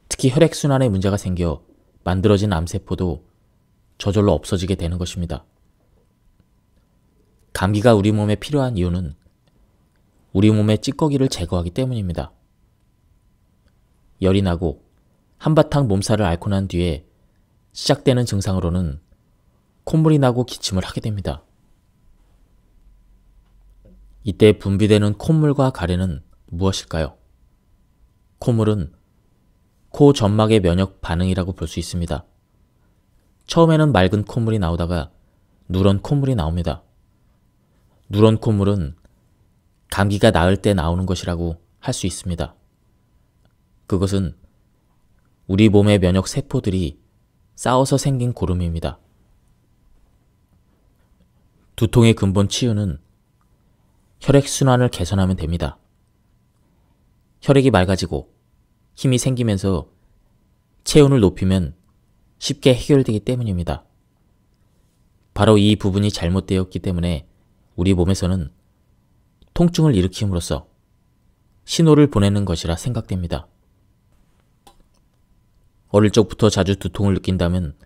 특히 혈액순환에 문제가 생겨 만들어진 암세포도 저절로 없어지게 되는 것입니다. 감기가 우리 몸에 필요한 이유는 우리 몸의 찌꺼기를 제거하기 때문입니다. 열이 나고 한바탕 몸살을 앓고 난 뒤에 시작되는 증상으로는 콧물이 나고 기침을 하게 됩니다. 이때 분비되는 콧물과 가래는 무엇일까요? 콧물은 코 점막의 면역 반응이라고 볼 수 있습니다. 처음에는 맑은 콧물이 나오다가 누런 콧물이 나옵니다. 누런 콧물은 감기가 나을 때 나오는 것이라고 할 수 있습니다. 그것은 우리 몸의 면역 세포들이 쌓여서 생긴 고름입니다. 두통의 근본 치유는 혈액순환을 개선하면 됩니다. 혈액이 맑아지고 힘이 생기면서 체온을 높이면 쉽게 해결되기 때문입니다. 바로 이 부분이 잘못되었기 때문에 우리 몸에서는 통증을 일으킴으로써 신호를 보내는 것이라 생각됩니다. 어릴 적부터 자주 두통을 느낀다면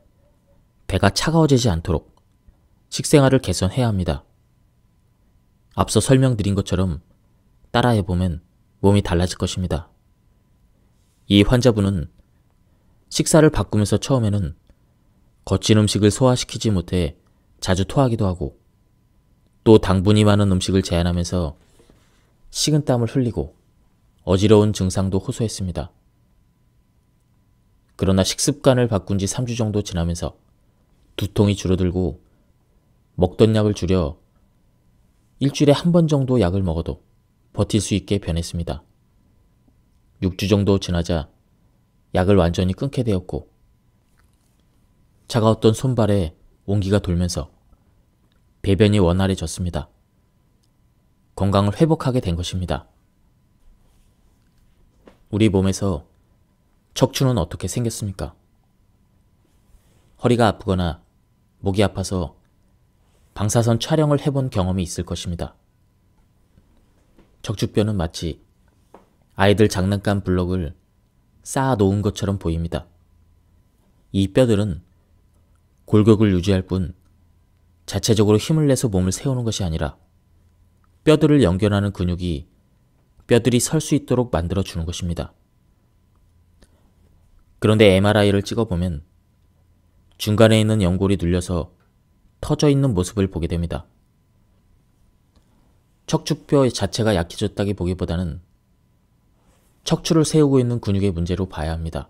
배가 차가워지지 않도록 식생활을 개선해야 합니다. 앞서 설명드린 것처럼 따라해보면 몸이 달라질 것입니다. 이 환자분은 식사를 바꾸면서 처음에는 거친 음식을 소화시키지 못해 자주 토하기도 하고 또 당분이 많은 음식을 제한하면서 식은땀을 흘리고 어지러운 증상도 호소했습니다. 그러나 식습관을 바꾼 지 3주 정도 지나면서 두통이 줄어들고 먹던 약을 줄여 일주일에 한 번 정도 약을 먹어도 버틸 수 있게 변했습니다. 6주 정도 지나자 약을 완전히 끊게 되었고 차가웠던 손발에 온기가 돌면서 배변이 원활해졌습니다. 건강을 회복하게 된 것입니다. 우리 몸에서 척추는 어떻게 생겼습니까? 허리가 아프거나 목이 아파서 방사선 촬영을 해본 경험이 있을 것입니다. 척추뼈는 마치 아이들 장난감 블록을 쌓아 놓은 것처럼 보입니다. 이 뼈들은 골격을 유지할 뿐 자체적으로 힘을 내서 몸을 세우는 것이 아니라 뼈들을 연결하는 근육이 뼈들이 설 수 있도록 만들어주는 것입니다. 그런데 MRI를 찍어보면 중간에 있는 연골이 눌려서 터져 있는 모습을 보게 됩니다. 척추뼈 자체가 약해졌다기 보기보다는 척추를 세우고 있는 근육의 문제로 봐야 합니다.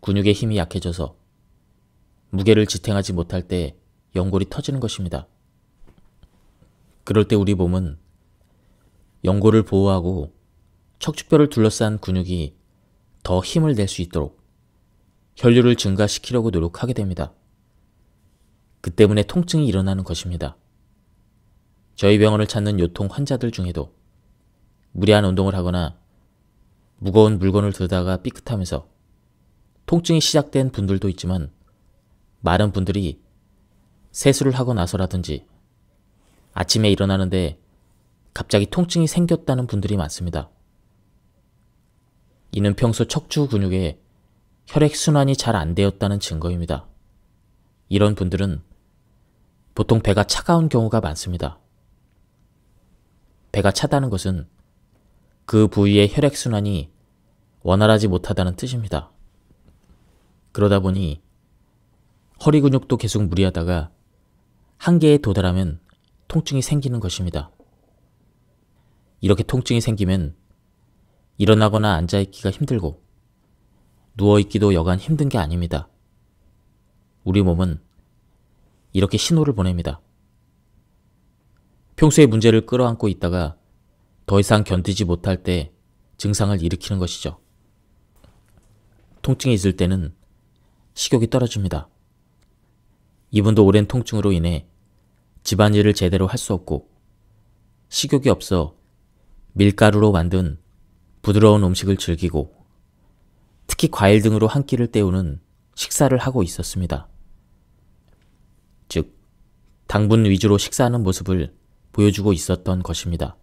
근육의 힘이 약해져서 무게를 지탱하지 못할 때 연골이 터지는 것입니다. 그럴 때 우리 몸은 연골을 보호하고 척추뼈를 둘러싼 근육이 더 힘을 낼 수 있도록 혈류를 증가시키려고 노력하게 됩니다. 그 때문에 통증이 일어나는 것입니다. 저희 병원을 찾는 요통 환자들 중에도 무리한 운동을 하거나 무거운 물건을 들다가 삐끗하면서 통증이 시작된 분들도 있지만 많은 분들이 세수를 하고 나서라든지 아침에 일어나는데 갑자기 통증이 생겼다는 분들이 많습니다. 이는 평소 척추 근육에 혈액순환이 잘 안 되었다는 증거입니다. 이런 분들은 보통 배가 차가운 경우가 많습니다. 배가 차다는 것은 그 부위의 혈액순환이 원활하지 못하다는 뜻입니다. 그러다 보니 허리 근육도 계속 무리하다가 한계에 도달하면 통증이 생기는 것입니다. 이렇게 통증이 생기면 일어나거나 앉아있기가 힘들고 누워있기도 여간 힘든 게 아닙니다. 우리 몸은 이렇게 신호를 보냅니다. 평소에 문제를 끌어안고 있다가 더 이상 견디지 못할 때 증상을 일으키는 것이죠. 통증이 있을 때는 식욕이 떨어집니다. 이분도 오랜 통증으로 인해 집안일을 제대로 할 수 없고 식욕이 없어 밀가루로 만든 부드러운 음식을 즐기고 특히 과일 등으로 한 끼를 때우는 식사를 하고 있었습니다. 즉, 당분 위주로 식사하는 모습을 보여주고 있었던 것입니다.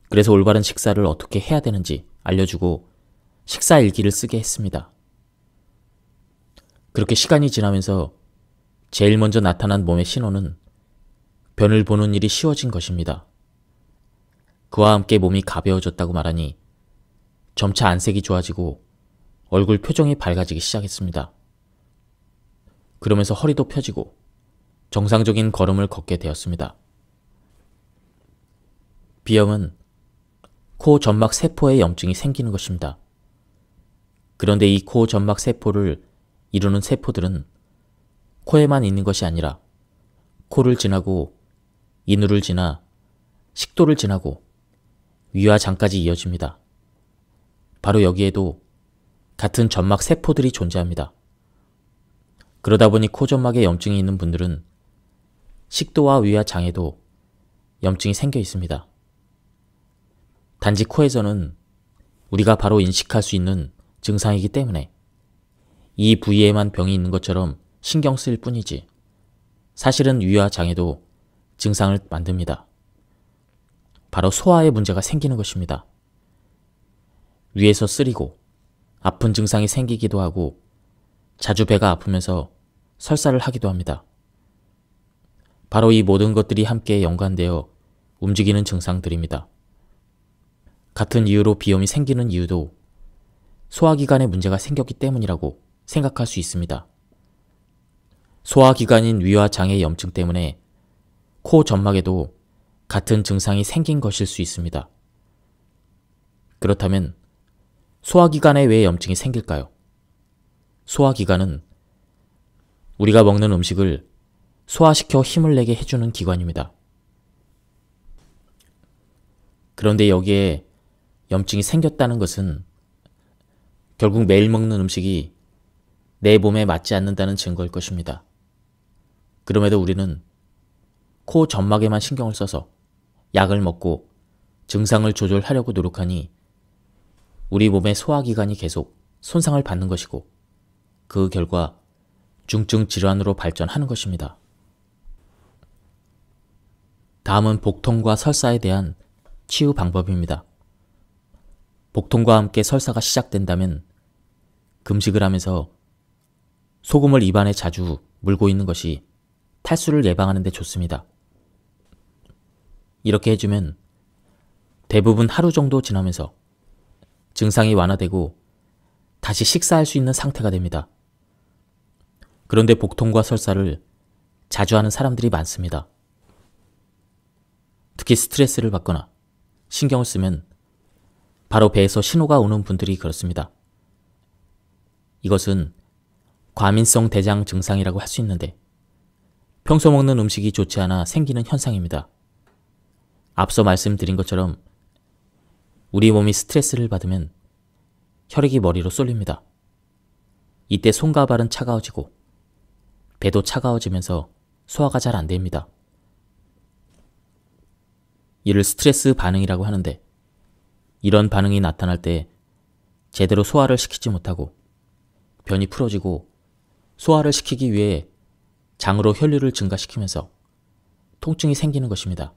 그래서 올바른 식사를 어떻게 해야 되는지 알려주고 식사 일기를 쓰게 했습니다. 그렇게 시간이 지나면서 제일 먼저 나타난 몸의 신호는 변을 보는 일이 쉬워진 것입니다. 그와 함께 몸이 가벼워졌다고 말하니 점차 안색이 좋아지고 얼굴 표정이 밝아지기 시작했습니다. 그러면서 허리도 펴지고 정상적인 걸음을 걷게 되었습니다. 비염은 코 점막 세포에 염증이 생기는 것입니다. 그런데 이 코 점막 세포를 이루는 세포들은 코에만 있는 것이 아니라 코를 지나고 인후를 지나 식도를 지나고 위와 장까지 이어집니다. 바로 여기에도 같은 점막 세포들이 존재합니다. 그러다 보니 코 점막에 염증이 있는 분들은 식도와 위와 장에도 염증이 생겨 있습니다. 단지 코에서는 우리가 바로 인식할 수 있는 증상이기 때문에 이 부위에만 병이 있는 것처럼 신경 쓰일 뿐이지 사실은 위와 장에도 증상을 만듭니다. 바로 소화에 문제가 생기는 것입니다. 위에서 쓰리고 아픈 증상이 생기기도 하고 자주 배가 아프면서 설사를 하기도 합니다. 바로 이 모든 것들이 함께 연관되어 움직이는 증상들입니다. 같은 이유로 비염이 생기는 이유도 소화기관에 문제가 생겼기 때문이라고 생각할 수 있습니다. 소화기관인 위와 장의 염증 때문에 코 점막에도 같은 증상이 생긴 것일 수 있습니다. 그렇다면 소화기관에 왜 염증이 생길까요? 소화기관은 우리가 먹는 음식을 소화시켜 힘을 내게 해주는 기관입니다. 그런데 여기에 염증이 생겼다는 것은 결국 매일 먹는 음식이 내 몸에 맞지 않는다는 증거일 것입니다. 그럼에도 우리는 코 점막에만 신경을 써서 약을 먹고 증상을 조절하려고 노력하니 우리 몸의 소화기관이 계속 손상을 받는 것이고 그 결과 중증 질환으로 발전하는 것입니다. 다음은 복통과 설사에 대한 치유 방법입니다. 복통과 함께 설사가 시작된다면 금식을 하면서 소금을 입안에 자주 물고 있는 것이 탈수를 예방하는 데 좋습니다. 이렇게 해주면 대부분 하루 정도 지나면서 증상이 완화되고 다시 식사할 수 있는 상태가 됩니다. 그런데 복통과 설사를 자주 하는 사람들이 많습니다. 특히 스트레스를 받거나 신경을 쓰면 바로 배에서 신호가 오는 분들이 그렇습니다. 이것은 과민성 대장 증상이라고 할 수 있는데 평소 먹는 음식이 좋지 않아 생기는 현상입니다. 앞서 말씀드린 것처럼 우리 몸이 스트레스를 받으면 혈액이 머리로 쏠립니다. 이때 손과 발은 차가워지고 배도 차가워지면서 소화가 잘 안 됩니다. 이를 스트레스 반응이라고 하는데 이런 반응이 나타날 때 제대로 소화를 시키지 못하고 변이 풀어지고 소화를 시키기 위해 장으로 혈류를 증가시키면서 통증이 생기는 것입니다.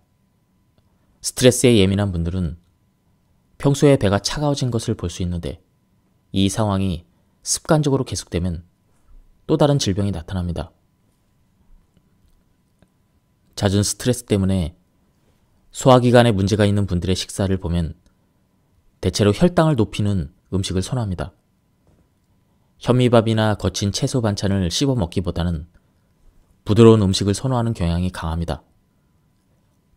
스트레스에 예민한 분들은 평소에 배가 차가워진 것을 볼 수 있는데 이 상황이 습관적으로 계속되면 또 다른 질병이 나타납니다. 잦은 스트레스 때문에 소화기관에 문제가 있는 분들의 식사를 보면 대체로 혈당을 높이는 음식을 선호합니다. 현미밥이나 거친 채소 반찬을 씹어 먹기보다는 부드러운 음식을 선호하는 경향이 강합니다.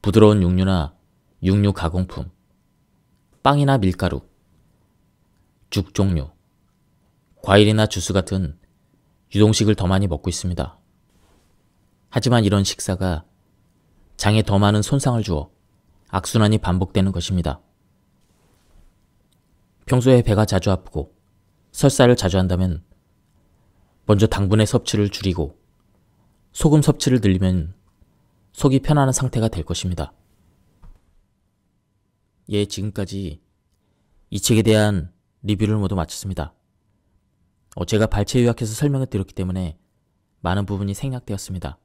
부드러운 육류나 육류 가공품, 빵이나 밀가루, 죽 종류, 과일이나 주스 같은 유동식을 더 많이 먹고 있습니다. 하지만 이런 식사가 장에 더 많은 손상을 주어 악순환이 반복되는 것입니다. 평소에 배가 자주 아프고 설사를 자주 한다면 먼저 당분의 섭취를 줄이고 소금 섭취를 늘리면 속이 편안한 상태가 될 것입니다. 예, 지금까지 이 책에 대한 리뷰를 모두 마쳤습니다. 제가 발췌 요약해서 설명을 드렸기 때문에 많은 부분이 생략되었습니다.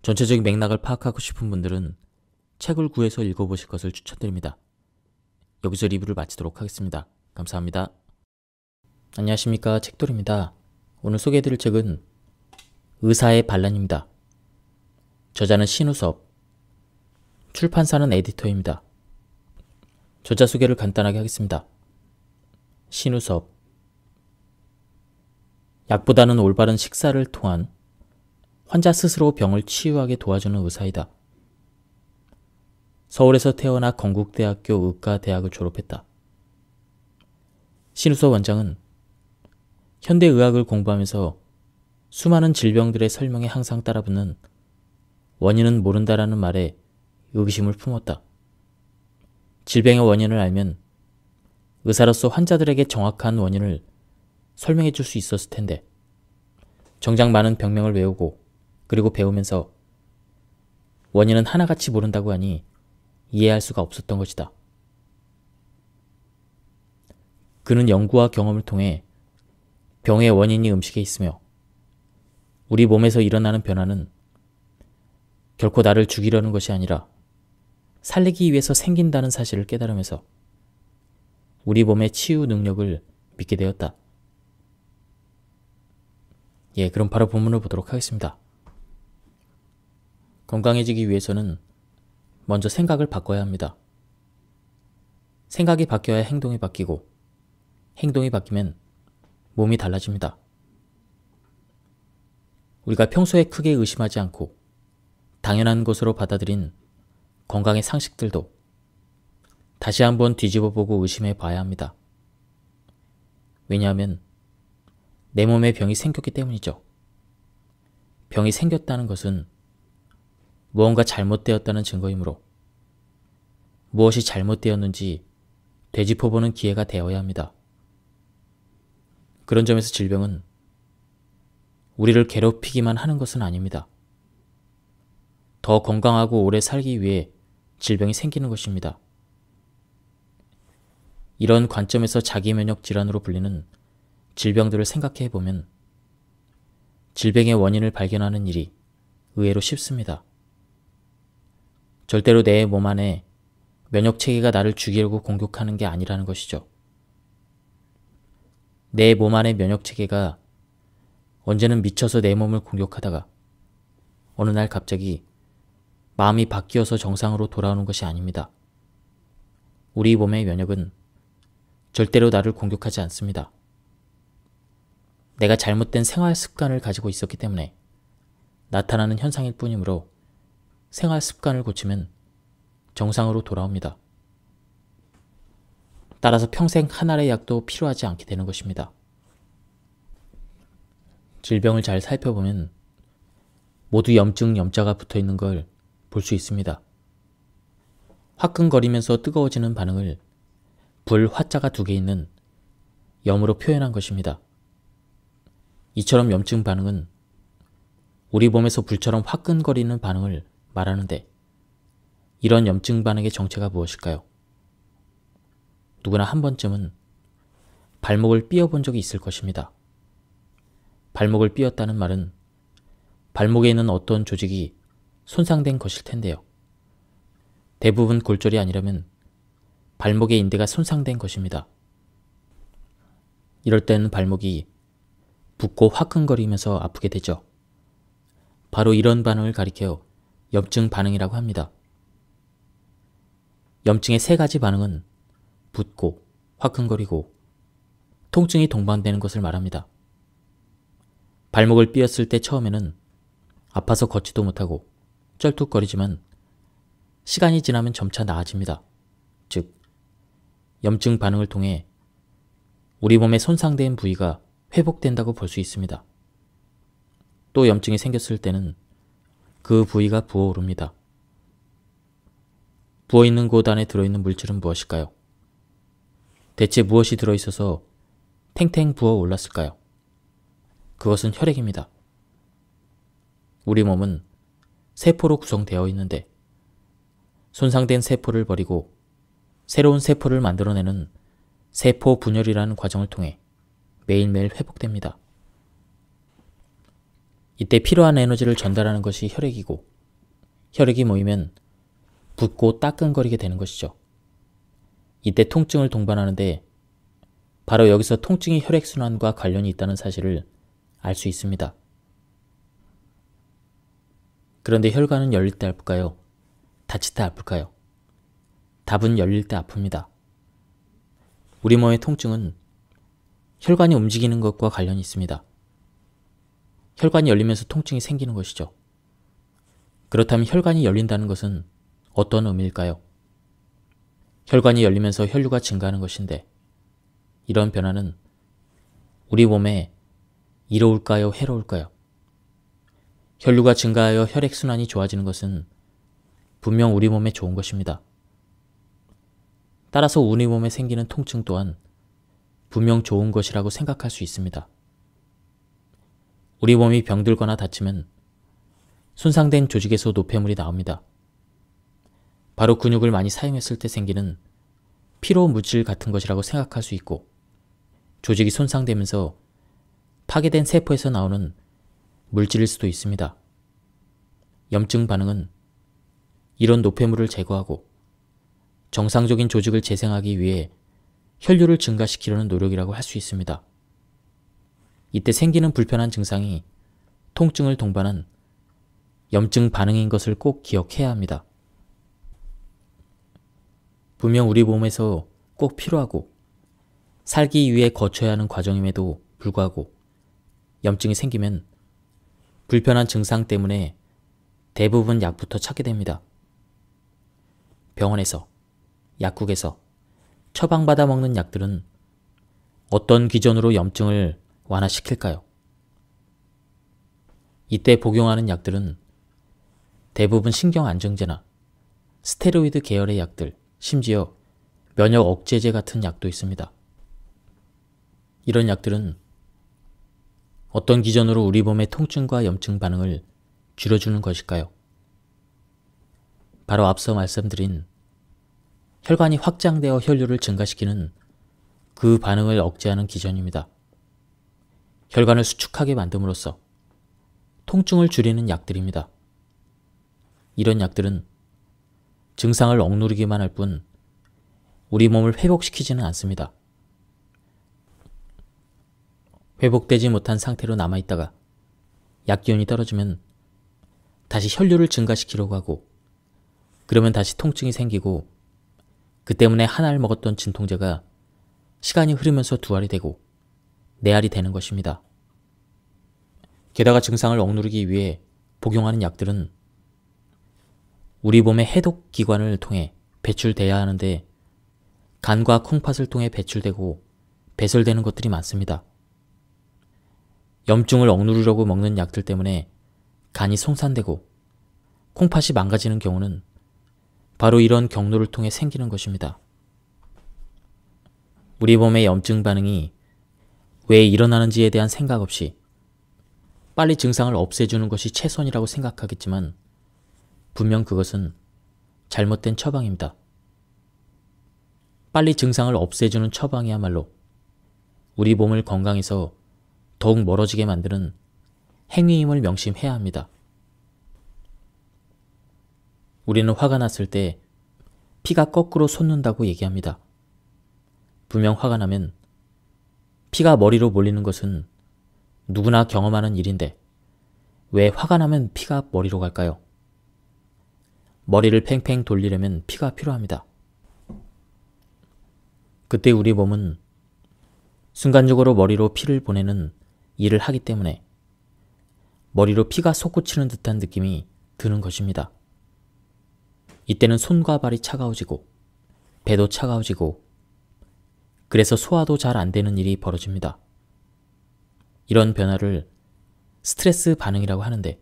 전체적인 맥락을 파악하고 싶은 분들은 책을 구해서 읽어보실 것을 추천드립니다. 여기서 리뷰를 마치도록 하겠습니다. 감사합니다. 안녕하십니까, 책돌입니다. 오늘 소개해드릴 책은 의사의 반란입니다. 저자는 신우섭, 출판사는 에디터입니다. 저자 소개를 간단하게 하겠습니다. 신우섭, 약보다는 올바른 식사를 통한 환자 스스로 병을 치유하게 도와주는 의사이다. 서울에서 태어나 건국대학교 의과대학을 졸업했다. 신우섭 원장은 현대의학을 공부하면서 수많은 질병들의 설명에 항상 따라붙는 원인은 모른다라는 말에 의구심을 품었다. 질병의 원인을 알면 의사로서 환자들에게 정확한 원인을 설명해 줄 수 있었을 텐데 정작 많은 병명을 외우고 그리고 배우면서 원인은 하나같이 모른다고 하니 이해할 수가 없었던 것이다. 그는 연구와 경험을 통해 병의 원인이 음식에 있으며 우리 몸에서 일어나는 변화는 결코 나를 죽이려는 것이 아니라 살리기 위해서 생긴다는 사실을 깨달으면서 우리 몸의 치유 능력을 믿게 되었다. 그럼 바로 본문을 보도록 하겠습니다. 건강해지기 위해서는 먼저 생각을 바꿔야 합니다. 생각이 바뀌어야 행동이 바뀌고 행동이 바뀌면 몸이 달라집니다. 우리가 평소에 크게 의심하지 않고 당연한 것으로 받아들인 건강의 상식들도 다시 한번 뒤집어보고 의심해 봐야 합니다. 왜냐하면 내 몸에 병이 생겼기 때문이죠. 병이 생겼다는 것은 무언가 잘못되었다는 증거이므로 무엇이 잘못되었는지 되짚어보는 기회가 되어야 합니다. 그런 점에서 질병은 우리를 괴롭히기만 하는 것은 아닙니다. 더 건강하고 오래 살기 위해 질병이 생기는 것입니다. 이런 관점에서 자기면역 질환으로 불리는 질병들을 생각해 보면 질병의 원인을 발견하는 일이 의외로 쉽습니다. 절대로 내 몸 안에 면역체계가 나를 죽이려고 공격하는 게 아니라는 것이죠. 내 몸 안의 면역체계가 언제는 미쳐서 내 몸을 공격하다가 어느 날 갑자기 마음이 바뀌어서 정상으로 돌아오는 것이 아닙니다. 우리 몸의 면역은 절대로 나를 공격하지 않습니다. 내가 잘못된 생활 습관을 가지고 있었기 때문에 나타나는 현상일 뿐이므로 생활 습관을 고치면 정상으로 돌아옵니다. 따라서 평생 한 알의 약도 필요하지 않게 되는 것입니다. 질병을 잘 살펴보면 모두 염증 염자가 붙어 있는 걸 볼 수 있습니다. 화끈거리면서 뜨거워지는 반응을 불 화자가 2개 있는 염으로 표현한 것입니다. 이처럼 염증 반응은 우리 몸에서 불처럼 화끈거리는 반응을 말하는데 이런 염증 반응의 정체가 무엇일까요? 누구나 한 번쯤은 발목을 삐어본 적이 있을 것입니다. 발목을 삐었다는 말은 발목에 있는 어떤 조직이 손상된 것일 텐데요. 대부분 골절이 아니라면 발목의 인대가 손상된 것입니다. 이럴 때는 발목이 붓고 화끈거리면서 아프게 되죠. 바로 이런 반응을 가리켜 염증 반응이라고 합니다. 염증의 3가지 반응은 붓고 화끈거리고 통증이 동반되는 것을 말합니다. 발목을 삐었을 때 처음에는 아파서 걷지도 못하고 쩔뚝거리지만 시간이 지나면 점차 나아집니다. 즉, 염증 반응을 통해 우리 몸의 손상된 부위가 회복된다고 볼 수 있습니다. 또 염증이 생겼을 때는 그 부위가 부어오릅니다. 부어있는 곳 안에 들어있는 물질은 무엇일까요? 대체 무엇이 들어있어서 탱탱 부어올랐을까요? 그것은 혈액입니다. 우리 몸은 세포로 구성되어 있는데 손상된 세포를 버리고 새로운 세포를 만들어내는 세포 분열이라는 과정을 통해 매일매일 회복됩니다. 이때 필요한 에너지를 전달하는 것이 혈액이고, 혈액이 모이면 붓고 따끔거리게 되는 것이죠. 이때 통증을 동반하는데 바로 여기서 통증이 혈액순환과 관련이 있다는 사실을 알 수 있습니다. 그런데 혈관은 열릴 때 아플까요? 닫힐 때 아플까요? 답은 열릴 때 아픕니다. 우리 몸의 통증은 혈관이 움직이는 것과 관련이 있습니다. 혈관이 열리면서 통증이 생기는 것이죠. 그렇다면 혈관이 열린다는 것은 어떤 의미일까요? 혈관이 열리면서 혈류가 증가하는 것인데, 이런 변화는 우리 몸에 이로울까요? 해로울까요? 혈류가 증가하여 혈액순환이 좋아지는 것은 분명 우리 몸에 좋은 것입니다. 따라서 우리 몸에 생기는 통증 또한 분명 좋은 것이라고 생각할 수 있습니다. 우리 몸이 병들거나 다치면 손상된 조직에서 노폐물이 나옵니다. 바로 근육을 많이 사용했을 때 생기는 피로 물질 같은 것이라고 생각할 수 있고, 조직이 손상되면서 파괴된 세포에서 나오는 물질일 수도 있습니다. 염증 반응은 이런 노폐물을 제거하고 정상적인 조직을 재생하기 위해 혈류를 증가시키려는 노력이라고 할 수 있습니다. 이때 생기는 불편한 증상이 통증을 동반한 염증 반응인 것을 꼭 기억해야 합니다. 분명 우리 몸에서 꼭 필요하고 살기 위해 거쳐야 하는 과정임에도 불구하고 염증이 생기면 불편한 증상 때문에 대부분 약부터 찾게 됩니다. 병원에서, 약국에서 처방받아 먹는 약들은 어떤 기전으로 염증을 완화시킬까요? 이때 복용하는 약들은 대부분 신경안정제나 스테로이드 계열의 약들, 심지어 면역 억제제 같은 약도 있습니다. 이런 약들은 어떤 기전으로 우리 몸의 통증과 염증 반응을 줄여주는 것일까요? 바로 앞서 말씀드린 혈관이 확장되어 혈류를 증가시키는 그 반응을 억제하는 기전입니다. 혈관을 수축하게 만듦으로써 통증을 줄이는 약들입니다. 이런 약들은 증상을 억누르기만 할 뿐 우리 몸을 회복시키지는 않습니다. 회복되지 못한 상태로 남아있다가 약 기운이 떨어지면 다시 혈류를 증가시키려고 하고, 그러면 다시 통증이 생기고, 그 때문에 한 알 먹었던 진통제가 시간이 흐르면서 두 알이 되고 네 알이 되는 것입니다. 게다가 증상을 억누르기 위해 복용하는 약들은 우리 몸의 해독 기관을 통해 배출돼야 하는데 간과 콩팥을 통해 배출되고 배설되는 것들이 많습니다. 염증을 억누르려고 먹는 약들 때문에 간이 송산되고 콩팥이 망가지는 경우는 바로 이런 경로를 통해 생기는 것입니다. 우리 몸의 염증 반응이 왜 일어나는지에 대한 생각 없이 빨리 증상을 없애주는 것이 최선이라고 생각하겠지만 분명 그것은 잘못된 처방입니다. 빨리 증상을 없애주는 처방이야말로 우리 몸을 건강에서 더욱 멀어지게 만드는 행위임을 명심해야 합니다. 우리는 화가 났을 때 피가 거꾸로 솟는다고 얘기합니다. 분명 화가 나면 피가 머리로 몰리는 것은 누구나 경험하는 일인데 왜 화가 나면 피가 머리로 갈까요? 머리를 팽팽 돌리려면 피가 필요합니다. 그때 우리 몸은 순간적으로 머리로 피를 보내는 일을 하기 때문에 머리로 피가 솟구치는 듯한 느낌이 드는 것입니다. 이때는 손과 발이 차가워지고 배도 차가워지고 그래서 소화도 잘 안 되는 일이 벌어집니다. 이런 변화를 스트레스 반응이라고 하는데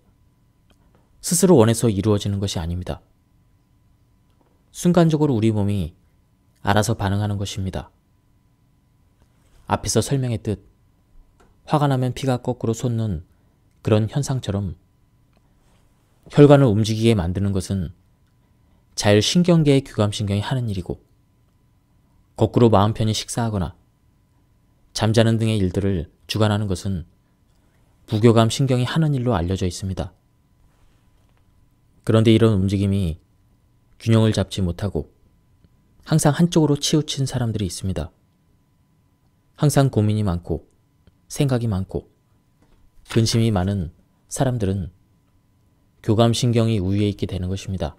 스스로 원해서 이루어지는 것이 아닙니다. 순간적으로 우리 몸이 알아서 반응하는 것입니다. 앞에서 설명했듯 화가 나면 피가 거꾸로 솟는 그런 현상처럼 혈관을 움직이게 만드는 것은 자율신경계의 교감신경이 하는 일이고, 거꾸로 마음 편히 식사하거나 잠자는 등의 일들을 주관하는 것은 부교감 신경이 하는 일로 알려져 있습니다. 그런데 이런 움직임이 균형을 잡지 못하고 항상 한쪽으로 치우친 사람들이 있습니다. 항상 고민이 많고 생각이 많고 근심이 많은 사람들은 교감신경이 우위에 있게 되는 것입니다.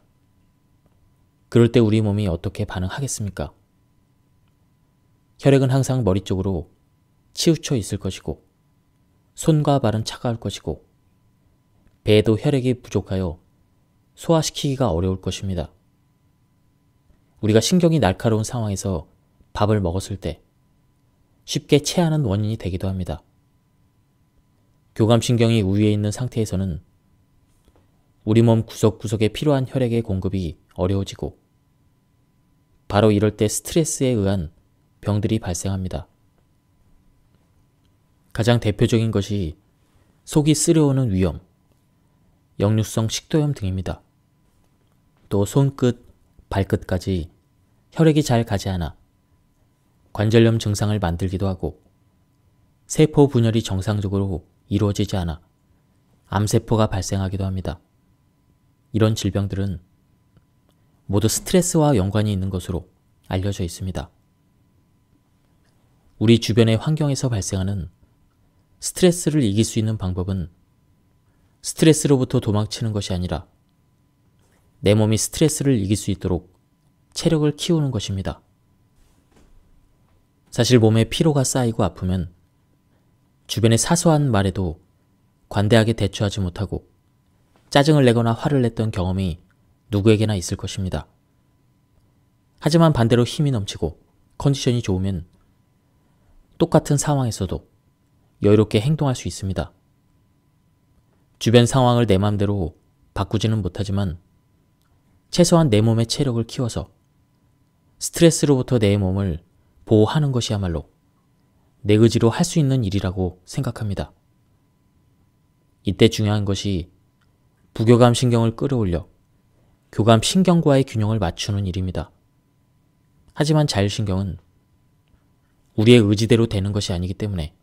그럴 때 우리 몸이 어떻게 반응하겠습니까? 혈액은 항상 머리 쪽으로 치우쳐 있을 것이고 손과 발은 차가울 것이고 배에도 혈액이 부족하여 소화시키기가 어려울 것입니다. 우리가 신경이 날카로운 상황에서 밥을 먹었을 때 쉽게 체하는 원인이 되기도 합니다. 교감신경이 우위에 있는 상태에서는 우리 몸 구석구석에 필요한 혈액의 공급이 어려워지고 바로 이럴 때 스트레스에 의한 병들이 발생합니다. 가장 대표적인 것이 속이 쓰려오는 위염, 역류성 식도염 등입니다. 또 손끝, 발끝까지 혈액이 잘 가지 않아 관절염 증상을 만들기도 하고 세포 분열이 정상적으로 이루어지지 않아 암세포가 발생하기도 합니다. 이런 질병들은 모두 스트레스와 연관이 있는 것으로 알려져 있습니다. 우리 주변의 환경에서 발생하는 스트레스를 이길 수 있는 방법은 스트레스로부터 도망치는 것이 아니라 내 몸이 스트레스를 이길 수 있도록 체력을 키우는 것입니다. 사실 몸에 피로가 쌓이고 아프면 주변의 사소한 말에도 관대하게 대처하지 못하고 짜증을 내거나 화를 냈던 경험이 누구에게나 있을 것입니다. 하지만 반대로 힘이 넘치고 컨디션이 좋으면 똑같은 상황에서도 여유롭게 행동할 수 있습니다. 주변 상황을 내 맘대로 바꾸지는 못하지만 최소한 내 몸의 체력을 키워서 스트레스로부터 내 몸을 보호하는 것이야말로 내 의지로 할 수 있는 일이라고 생각합니다. 이때 중요한 것이 부교감 신경을 끌어올려 교감 신경과의 균형을 맞추는 일입니다. 하지만 자율신경은 우리의 의지대로 되는 것이 아니기 때문에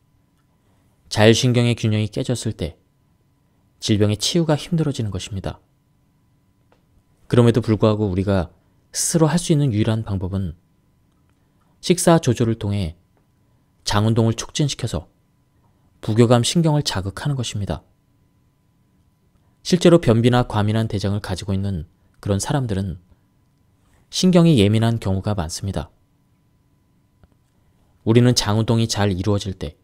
자율신경의 균형이 깨졌을 때 질병의 치유가 힘들어지는 것입니다. 그럼에도 불구하고 우리가 스스로 할 수 있는 유일한 방법은 식사 조절을 통해 장운동을 촉진시켜서 부교감 신경을 자극하는 것입니다. 실제로 변비나 과민한 대장을 가지고 있는 그런 사람들은 신경이 예민한 경우가 많습니다. 우리는 장운동이 잘 이루어질 때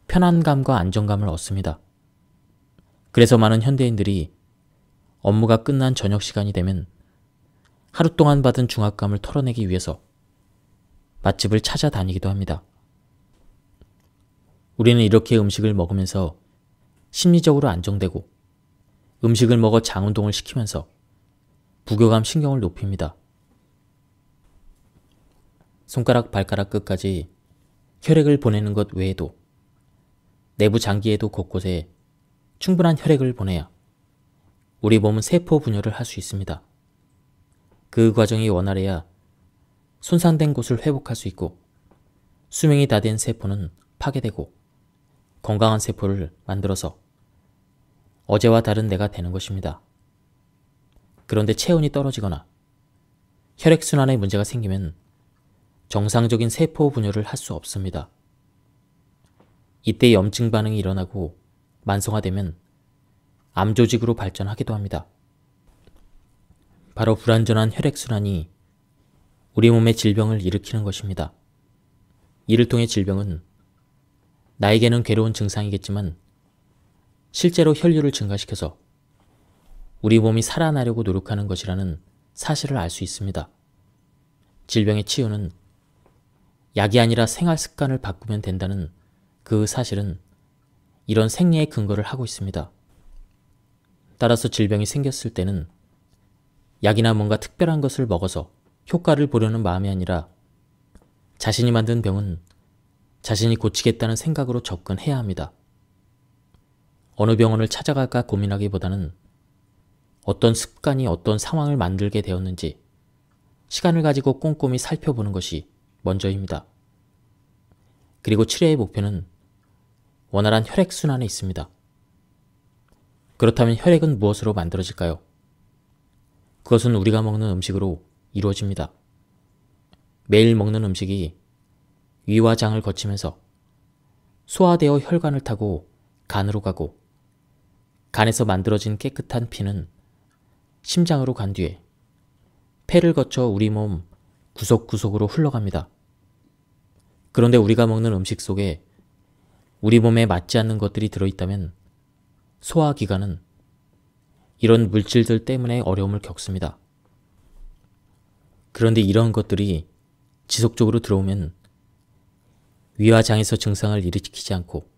편안감과 안정감을 얻습니다. 그래서 많은 현대인들이 업무가 끝난 저녁 시간이 되면 하루 동안 받은 중압감을 털어내기 위해서 맛집을 찾아다니기도 합니다. 우리는 이렇게 음식을 먹으면서 심리적으로 안정되고 음식을 먹어 장운동을 시키면서 부교감 신경을 높입니다. 손가락, 발가락 끝까지 혈액을 보내는 것 외에도 내부 장기에도 곳곳에 충분한 혈액을 보내야 우리 몸은 세포 분열을 할 수 있습니다. 그 과정이 원활해야 손상된 곳을 회복할 수 있고 수명이 다 된 세포는 파괴되고 건강한 세포를 만들어서 어제와 다른 내가 되는 것입니다. 그런데 체온이 떨어지거나 혈액순환에 문제가 생기면 정상적인 세포 분열을 할 수 없습니다. 이때 염증 반응이 일어나고 만성화되면 암 조직으로 발전하기도 합니다. 바로 불완전한 혈액순환이 우리 몸의 질병을 일으키는 것입니다. 이를 통해 질병은 나에게는 괴로운 증상이겠지만 실제로 혈류를 증가시켜서 우리 몸이 살아나려고 노력하는 것이라는 사실을 알 수 있습니다. 질병의 치유는 약이 아니라 생활 습관을 바꾸면 된다는 그 사실은 이런 생리의 근거를 하고 있습니다. 따라서 질병이 생겼을 때는 약이나 뭔가 특별한 것을 먹어서 효과를 보려는 마음이 아니라 자신이 만든 병은 자신이 고치겠다는 생각으로 접근해야 합니다. 어느 병원을 찾아갈까 고민하기보다는 어떤 습관이 어떤 상황을 만들게 되었는지 시간을 가지고 꼼꼼히 살펴보는 것이 먼저입니다. 그리고 치료의 목표는 원활한 혈액순환에 있습니다. 그렇다면 혈액은 무엇으로 만들어질까요? 그것은 우리가 먹는 음식으로 이루어집니다. 매일 먹는 음식이 위와 장을 거치면서 소화되어 혈관을 타고 간으로 가고, 간에서 만들어진 깨끗한 피는 심장으로 간 뒤에 폐를 거쳐 우리 몸 구석구석으로 흘러갑니다. 그런데 우리가 먹는 음식 속에 우리 몸에 맞지 않는 것들이 들어있다면 소화기관은 이런 물질들 때문에 어려움을 겪습니다. 그런데 이런 것들이 지속적으로 들어오면 위와 장에서 증상을 일으키지 않고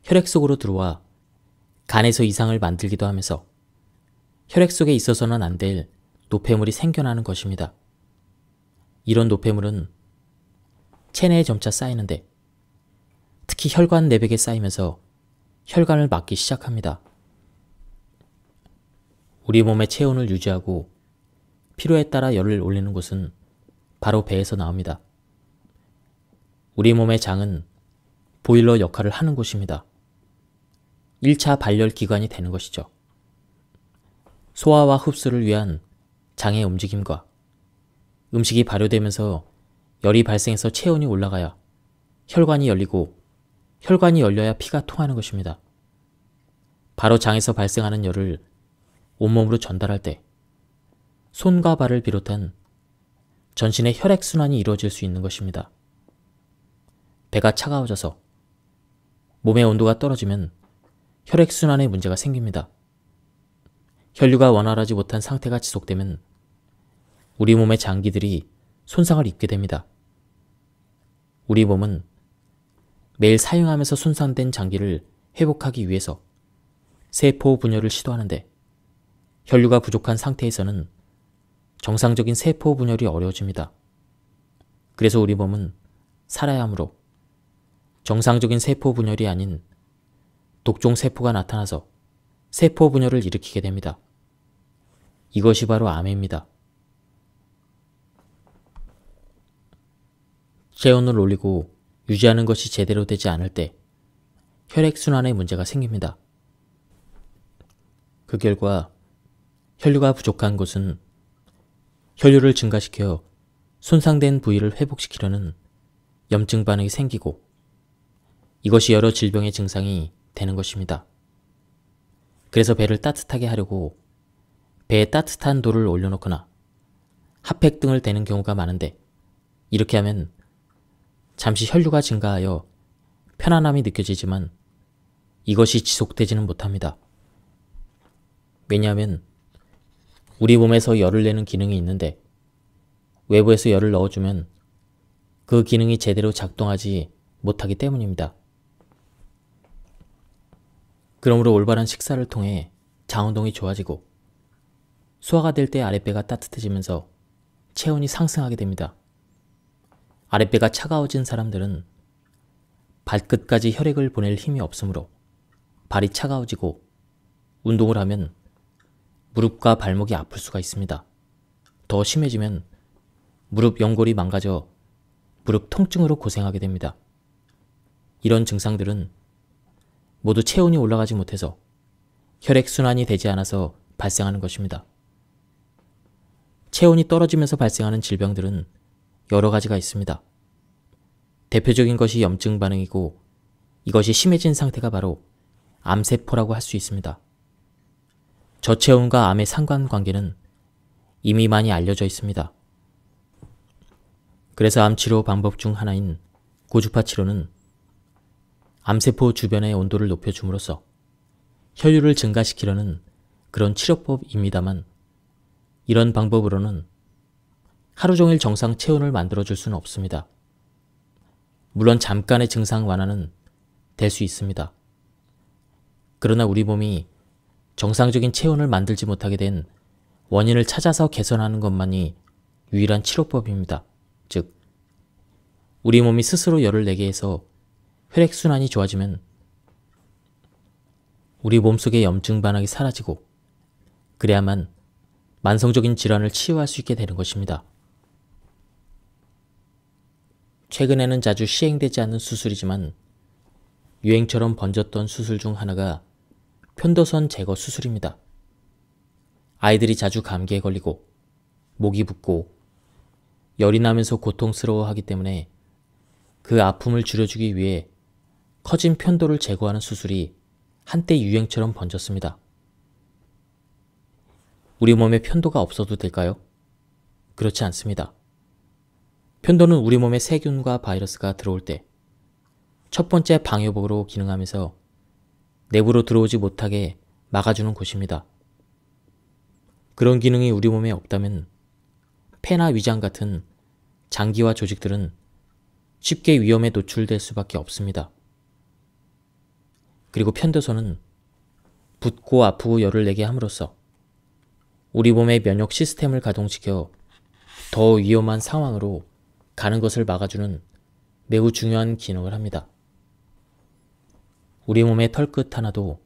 혈액 속으로 들어와 간에서 이상을 만들기도 하면서 혈액 속에 있어서는 안 될 노폐물이 생겨나는 것입니다. 이런 노폐물은 체내에 점차 쌓이는데 특히 혈관 내벽에 쌓이면서 혈관을 막기 시작합니다. 우리 몸의 체온을 유지하고 필요에 따라 열을 올리는 곳은 바로 배에서 나옵니다. 우리 몸의 장은 보일러 역할을 하는 곳입니다. 1차 발열 기관이 되는 것이죠. 소화와 흡수를 위한 장의 움직임과 음식이 발효되면서 열이 발생해서 체온이 올라가야 혈관이 열리고, 혈관이 열려야 피가 통하는 것입니다. 바로 장에서 발생하는 열을 온몸으로 전달할 때 손과 발을 비롯한 전신의 혈액순환이 이루어질 수 있는 것입니다. 배가 차가워져서 몸의 온도가 떨어지면 혈액순환에 문제가 생깁니다. 혈류가 원활하지 못한 상태가 지속되면 우리 몸의 장기들이 손상을 입게 됩니다. 우리 몸은 매일 사용하면서 손상된 장기를 회복하기 위해서 세포 분열을 시도하는데, 혈류가 부족한 상태에서는 정상적인 세포 분열이 어려워집니다. 그래서 우리 몸은 살아야 하므로 정상적인 세포 분열이 아닌 독종 세포가 나타나서 세포 분열을 일으키게 됩니다. 이것이 바로 암입니다. 체온을 올리고 유지하는 것이 제대로 되지 않을 때 혈액순환에 문제가 생깁니다. 그 결과 혈류가 부족한 곳은 혈류를 증가시켜 손상된 부위를 회복시키려는 염증 반응이 생기고, 이것이 여러 질병의 증상이 되는 것입니다. 그래서 배를 따뜻하게 하려고 배에 따뜻한 돌을 올려놓거나 핫팩 등을 대는 경우가 많은데, 이렇게 하면 잠시 혈류가 증가하여 편안함이 느껴지지만 이것이 지속되지는 못합니다. 왜냐하면 우리 몸에서 열을 내는 기능이 있는데 외부에서 열을 넣어주면 그 기능이 제대로 작동하지 못하기 때문입니다. 그러므로 올바른 식사를 통해 장운동이 좋아지고 소화가 될 때 아랫배가 따뜻해지면서 체온이 상승하게 됩니다. 아랫배가 차가워진 사람들은 발끝까지 혈액을 보낼 힘이 없으므로 발이 차가워지고 운동을 하면 무릎과 발목이 아플 수가 있습니다. 더 심해지면 무릎 연골이 망가져 무릎 통증으로 고생하게 됩니다. 이런 증상들은 모두 체온이 올라가지 못해서 혈액순환이 되지 않아서 발생하는 것입니다. 체온이 떨어지면서 발생하는 질병들은 여러 가지가 있습니다. 대표적인 것이 염증 반응이고, 이것이 심해진 상태가 바로 암세포라고 할 수 있습니다. 저체온과 암의 상관관계는 이미 많이 알려져 있습니다. 그래서 암치료 방법 중 하나인 고주파 치료는 암세포 주변의 온도를 높여줌으로써 혈류를 증가시키려는 그런 치료법입니다만, 이런 방법으로는 하루 종일 정상 체온을 만들어줄 수는 없습니다. 물론 잠깐의 증상 완화는 될 수 있습니다. 그러나 우리 몸이 정상적인 체온을 만들지 못하게 된 원인을 찾아서 개선하는 것만이 유일한 치료법입니다. 즉, 우리 몸이 스스로 열을 내게 해서 혈액순환이 좋아지면 우리 몸속의 염증 반응이 사라지고, 그래야만 만성적인 질환을 치유할 수 있게 되는 것입니다. 최근에는 자주 시행되지 않는 수술이지만 유행처럼 번졌던 수술 중 하나가 편도선 제거 수술입니다. 아이들이 자주 감기에 걸리고 목이 붓고 열이 나면서 고통스러워하기 때문에 그 아픔을 줄여주기 위해 커진 편도를 제거하는 수술이 한때 유행처럼 번졌습니다. 우리 몸에 편도가 없어도 될까요? 그렇지 않습니다. 편도는 우리 몸에 세균과 바이러스가 들어올 때 첫 번째 방역으로 기능하면서 내부로 들어오지 못하게 막아주는 곳입니다. 그런 기능이 우리 몸에 없다면 폐나 위장 같은 장기와 조직들은 쉽게 위험에 노출될 수밖에 없습니다. 그리고 편도선은 붓고 아프고 열을 내게 함으로써 우리 몸의 면역 시스템을 가동시켜 더 위험한 상황으로 가는 것을 막아주는 매우 중요한 기능을 합니다. 우리 몸의 털끝 하나도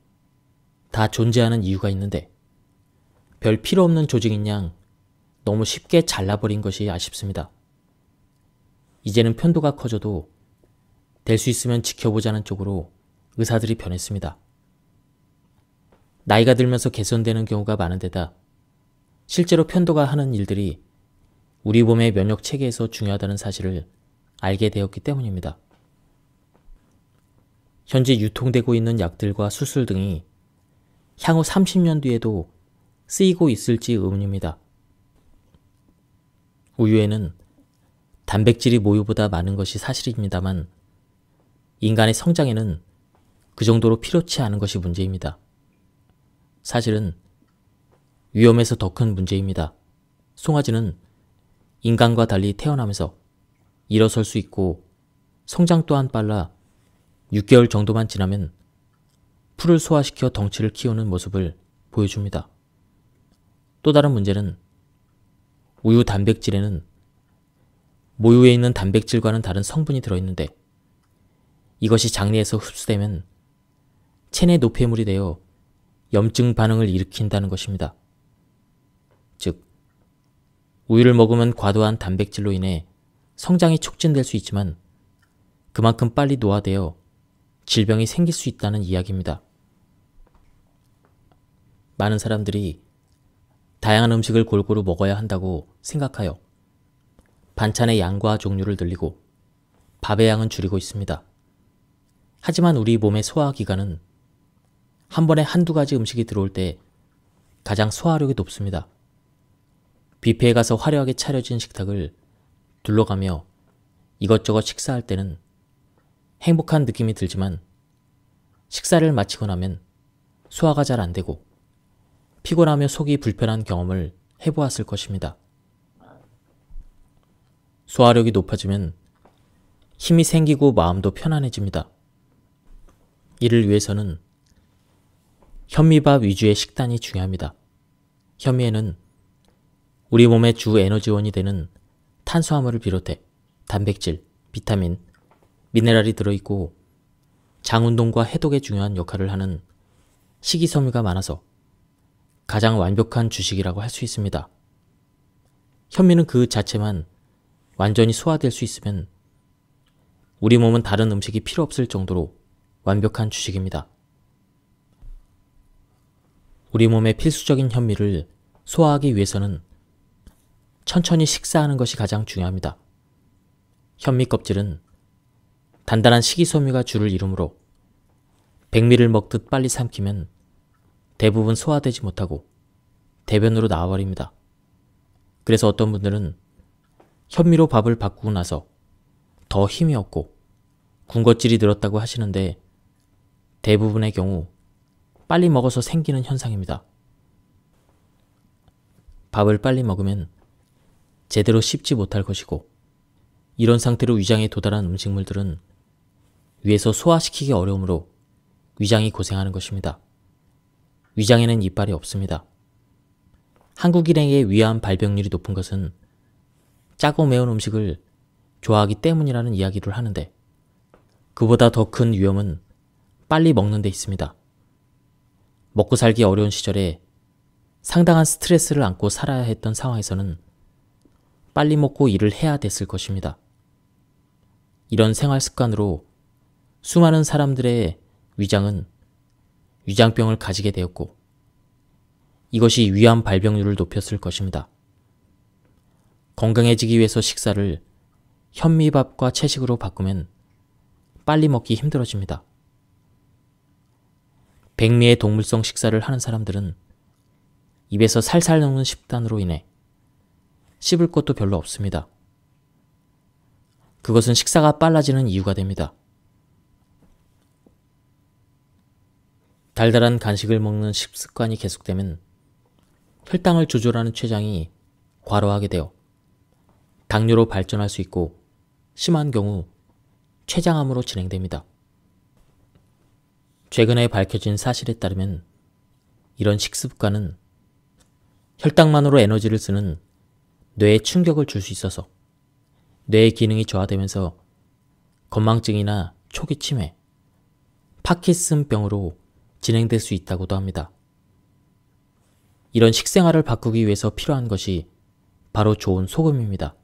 다 존재하는 이유가 있는데 별 필요 없는 조직인 양 너무 쉽게 잘라버린 것이 아쉽습니다. 이제는 편도가 커져도 될 수 있으면 지켜보자는 쪽으로 의사들이 변했습니다. 나이가 들면서 개선되는 경우가 많은 데다 실제로 편도가 하는 일들이 우리 몸의 면역 체계에서 중요하다는 사실을 알게 되었기 때문입니다. 현재 유통되고 있는 약들과 수술 등이 향후 30년 뒤에도 쓰이고 있을지 의문입니다. 우유에는 단백질이 모유보다 많은 것이 사실입니다만 인간의 성장에는 그 정도로 필요치 않은 것이 문제입니다. 사실은 위험에서 더 큰 문제입니다. 송아지는 인간과 달리 태어나면서 일어설 수 있고 성장 또한 빨라 6개월 정도만 지나면 풀을 소화시켜 덩치를 키우는 모습을 보여줍니다. 또 다른 문제는 우유 단백질에는 모유에 있는 단백질과는 다른 성분이 들어있는데 이것이 장내에서 흡수되면 체내 노폐물이 되어 염증 반응을 일으킨다는 것입니다. 즉, 우유를 먹으면 과도한 단백질로 인해 성장이 촉진될 수 있지만 그만큼 빨리 노화되어 질병이 생길 수 있다는 이야기입니다. 많은 사람들이 다양한 음식을 골고루 먹어야 한다고 생각하여 반찬의 양과 종류를 늘리고 밥의 양은 줄이고 있습니다. 하지만 우리 몸의 소화기관은 한 번에 한두 가지 음식이 들어올 때 가장 소화력이 높습니다. 뷔페에 가서 화려하게 차려진 식탁을 둘러가며 이것저것 식사할 때는 행복한 느낌이 들지만 식사를 마치고 나면 소화가 잘 안 되고 피곤하며 속이 불편한 경험을 해보았을 것입니다. 소화력이 높아지면 힘이 생기고 마음도 편안해집니다. 이를 위해서는 현미밥 위주의 식단이 중요합니다. 현미에는 우리 몸의 주 에너지원이 되는 탄수화물을 비롯해 단백질, 비타민, 미네랄이 들어있고 장운동과 해독에 중요한 역할을 하는 식이섬유가 많아서 가장 완벽한 주식이라고 할 수 있습니다. 현미는 그 자체만 완전히 소화될 수 있으면 우리 몸은 다른 음식이 필요 없을 정도로 완벽한 주식입니다. 우리 몸의 필수적인 현미를 소화하기 위해서는 천천히 식사하는 것이 가장 중요합니다. 현미 껍질은 단단한 식이섬유가 주를 이루므로 백미를 먹듯 빨리 삼키면 대부분 소화되지 못하고 대변으로 나와버립니다. 그래서 어떤 분들은 현미로 밥을 바꾸고 나서 더 힘이 없고 군것질이 늘었다고 하시는데 대부분의 경우 빨리 먹어서 생기는 현상입니다. 밥을 빨리 먹으면 제대로 씹지 못할 것이고 이런 상태로 위장에 도달한 음식물들은 위에서 소화시키기 어려우므로 위장이 고생하는 것입니다. 위장에는 이빨이 없습니다. 한국 일행의 위암 발병률이 높은 것은 짜고 매운 음식을 좋아하기 때문이라는 이야기를 하는데 그보다 더 큰 위험은 빨리 먹는 데 있습니다. 먹고 살기 어려운 시절에 상당한 스트레스를 안고 살아야 했던 상황에서는 빨리 먹고 일을 해야 됐을 것입니다. 이런 생활 습관으로 수많은 사람들의 위장은 위장병을 가지게 되었고 이것이 위암 발병률을 높였을 것입니다. 건강해지기 위해서 식사를 현미밥과 채식으로 바꾸면 빨리 먹기 힘들어집니다. 백미의 동물성 식사를 하는 사람들은 입에서 살살 녹는 식단으로 인해 씹을 것도 별로 없습니다. 그것은 식사가 빨라지는 이유가 됩니다. 달달한 간식을 먹는 식습관이 계속되면 혈당을 조절하는 췌장이 과로하게 되어 당뇨로 발전할 수 있고 심한 경우 췌장암으로 진행됩니다. 최근에 밝혀진 사실에 따르면 이런 식습관은 혈당만으로 에너지를 쓰는 뇌에 충격을 줄 수 있어서 뇌의 기능이 저하되면서 건망증이나 초기 치매, 파킨슨병으로 진행될 수 있다고도 합니다. 이런 식생활을 바꾸기 위해서 필요한 것이 바로 좋은 소금입니다.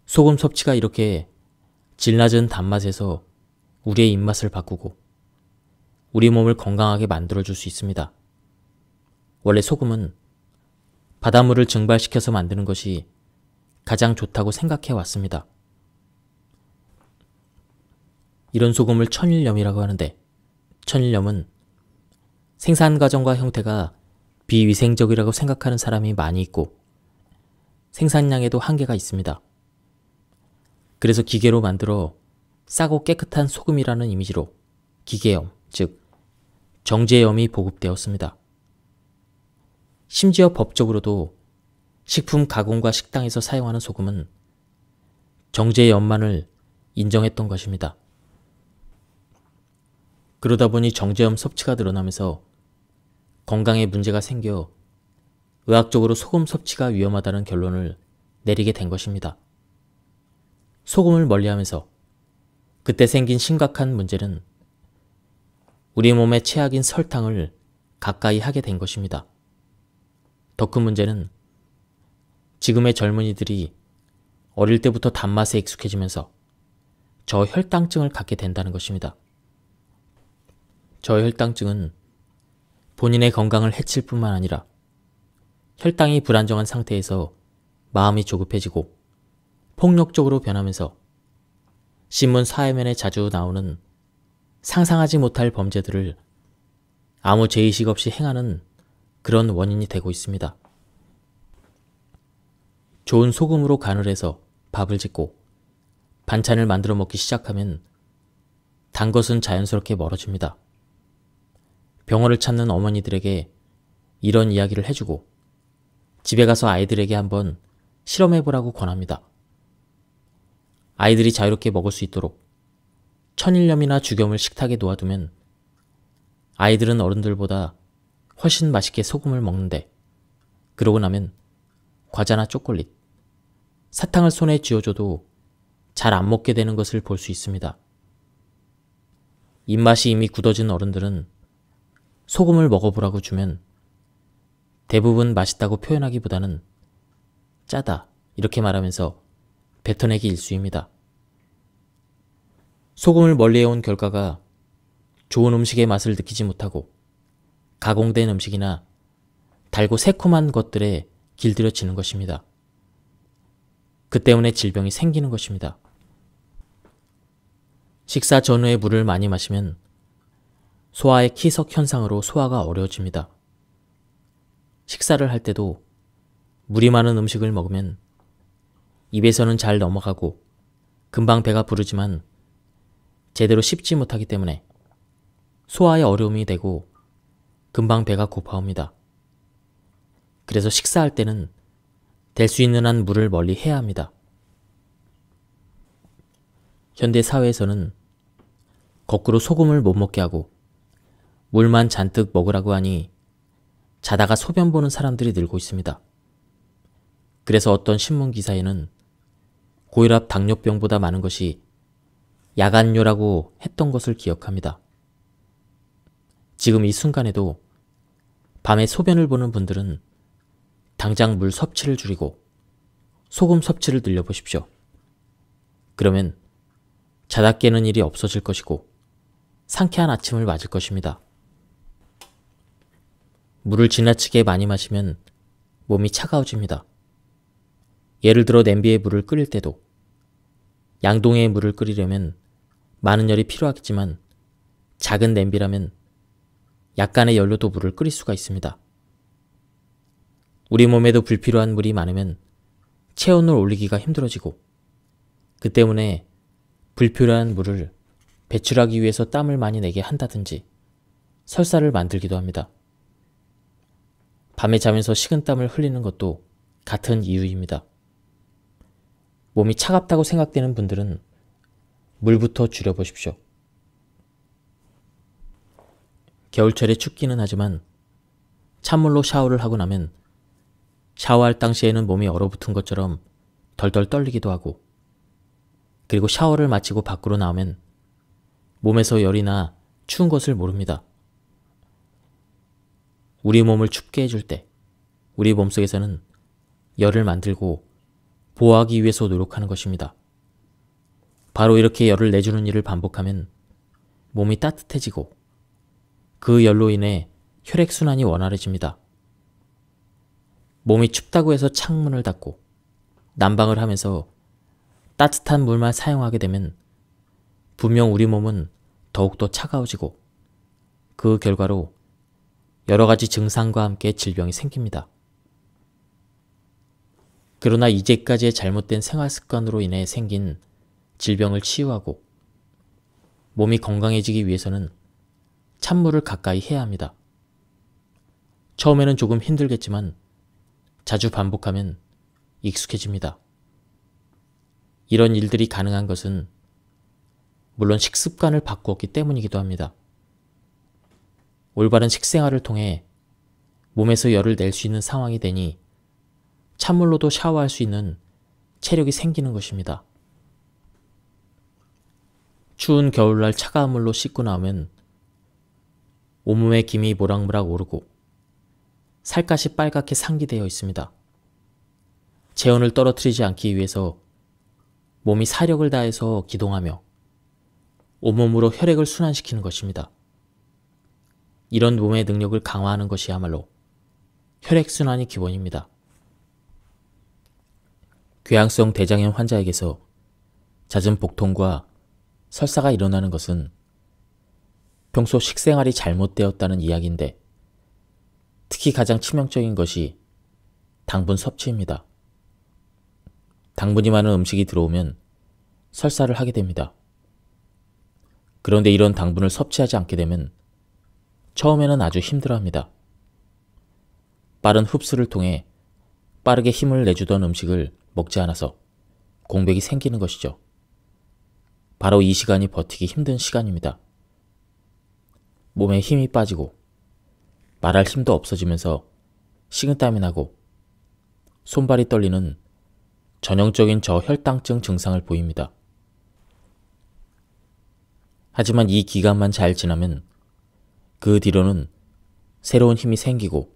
소금 섭취가 이렇게 질 낮은 단맛에서 우리의 입맛을 바꾸고 우리 몸을 건강하게 만들어줄 수 있습니다. 원래 소금은 바닷물을 증발시켜서 만드는 것이 가장 좋다고 생각해 왔습니다. 이런 소금을 천일염이라고 하는데 천일염은 생산 과정과 형태가 비위생적이라고 생각하는 사람이 많이 있고 생산량에도 한계가 있습니다. 그래서 기계로 만들어 싸고 깨끗한 소금이라는 이미지로 기계염, 즉 정제염이 보급되었습니다. 심지어 법적으로도 식품 가공과 식당에서 사용하는 소금은 정제염만을 인정했던 것입니다. 그러다 보니 정제염 섭취가 늘어나면서 건강에 문제가 생겨 의학적으로 소금 섭취가 위험하다는 결론을 내리게 된 것입니다. 소금을 멀리하면서 그때 생긴 심각한 문제는 우리 몸의 최악인 설탕을 가까이 하게 된 것입니다. 더 큰 문제는 지금의 젊은이들이 어릴 때부터 단맛에 익숙해지면서 저혈당증을 갖게 된다는 것입니다. 저혈당증은 본인의 건강을 해칠 뿐만 아니라 혈당이 불안정한 상태에서 마음이 조급해지고 폭력적으로 변하면서 신문 사회면에 자주 나오는 상상하지 못할 범죄들을 아무 죄의식 없이 행하는 그런 원인이 되고 있습니다. 좋은 소금으로 간을 해서 밥을 짓고 반찬을 만들어 먹기 시작하면 단 것은 자연스럽게 멀어집니다. 병원을 찾는 어머니들에게 이런 이야기를 해주고 집에 가서 아이들에게 한번 실험해보라고 권합니다. 아이들이 자유롭게 먹을 수 있도록 천일염이나 죽염을 식탁에 놓아두면 아이들은 어른들보다 훨씬 맛있게 소금을 먹는데 그러고 나면 과자나 초콜릿, 사탕을 손에 쥐어줘도 잘 안 먹게 되는 것을 볼 수 있습니다. 입맛이 이미 굳어진 어른들은 소금을 먹어보라고 주면 대부분 맛있다고 표현하기보다는 짜다 이렇게 말하면서 뱉어내기 일쑤입니다. 소금을 멀리해온 결과가 좋은 음식의 맛을 느끼지 못하고 가공된 음식이나 달고 새콤한 것들에 길들여지는 것입니다. 그 때문에 질병이 생기는 것입니다. 식사 전후에 물을 많이 마시면 소화의 키석 현상으로 소화가 어려워집니다. 식사를 할 때도 물이 많은 음식을 먹으면 입에서는 잘 넘어가고 금방 배가 부르지만 제대로 씹지 못하기 때문에 소화에 어려움이 되고 금방 배가 고파옵니다. 그래서 식사할 때는 될 수 있는 한 물을 멀리 해야 합니다. 현대 사회에서는 거꾸로 소금을 못 먹게 하고 물만 잔뜩 먹으라고 하니 자다가 소변 보는 사람들이 늘고 있습니다. 그래서 어떤 신문 기사에는 고혈압 당뇨병보다 많은 것이 야간뇨라고 했던 것을 기억합니다. 지금 이 순간에도 밤에 소변을 보는 분들은 당장 물 섭취를 줄이고 소금 섭취를 늘려보십시오. 그러면 자다 깨는 일이 없어질 것이고 상쾌한 아침을 맞을 것입니다. 물을 지나치게 많이 마시면 몸이 차가워집니다. 예를 들어 냄비에 물을 끓일 때도 양동이에 물을 끓이려면 많은 열이 필요하겠지만 작은 냄비라면 약간의 열로도 물을 끓일 수가 있습니다. 우리 몸에도 불필요한 물이 많으면 체온을 올리기가 힘들어지고 그 때문에 불필요한 물을 배출하기 위해서 땀을 많이 내게 한다든지 설사를 만들기도 합니다. 밤에 자면서 식은땀을 흘리는 것도 같은 이유입니다. 몸이 차갑다고 생각되는 분들은 물부터 줄여보십시오. 겨울철에 춥기는 하지만 찬물로 샤워를 하고 나면 샤워할 당시에는 몸이 얼어붙은 것처럼 덜덜 떨리기도 하고 그리고 샤워를 마치고 밖으로 나오면 몸에서 열이 나 추운 것을 모릅니다. 우리 몸을 춥게 해줄 때 우리 몸속에서는 열을 만들고 보호하기 위해서 노력하는 것입니다. 바로 이렇게 열을 내주는 일을 반복하면 몸이 따뜻해지고 그 열로 인해 혈액순환이 원활해집니다. 몸이 춥다고 해서 창문을 닫고 난방을 하면서 따뜻한 물만 사용하게 되면 분명 우리 몸은 더욱더 차가워지고 그 결과로 여러 가지 증상과 함께 질병이 생깁니다. 그러나 이제까지의 잘못된 생활 습관으로 인해 생긴 질병을 치유하고 몸이 건강해지기 위해서는 찬물을 가까이 해야 합니다. 처음에는 조금 힘들겠지만 자주 반복하면 익숙해집니다. 이런 일들이 가능한 것은 물론 식습관을 바꾸었기 때문이기도 합니다. 올바른 식생활을 통해 몸에서 열을 낼 수 있는 상황이 되니 찬물로도 샤워할 수 있는 체력이 생기는 것입니다. 추운 겨울날 차가운 물로 씻고 나오면 온몸에 김이 모락모락 오르고 살갗이 빨갛게 상기되어 있습니다. 체온을 떨어뜨리지 않기 위해서 몸이 사력을 다해서 기동하며 온몸으로 혈액을 순환시키는 것입니다. 이런 몸의 능력을 강화하는 것이야말로 혈액순환이 기본입니다. 궤양성 대장염 환자에게서 잦은 복통과 설사가 일어나는 것은 평소 식생활이 잘못되었다는 이야기인데 특히 가장 치명적인 것이 당분 섭취입니다. 당분이 많은 음식이 들어오면 설사를 하게 됩니다. 그런데 이런 당분을 섭취하지 않게 되면 처음에는 아주 힘들어합니다. 빠른 흡수를 통해 빠르게 힘을 내주던 음식을 먹지 않아서 공백이 생기는 것이죠. 바로 이 시간이 버티기 힘든 시간입니다. 몸에 힘이 빠지고 말할 힘도 없어지면서 식은땀이 나고 손발이 떨리는 전형적인 저혈당증 증상을 보입니다. 하지만 이 기간만 잘 지나면 그 뒤로는 새로운 힘이 생기고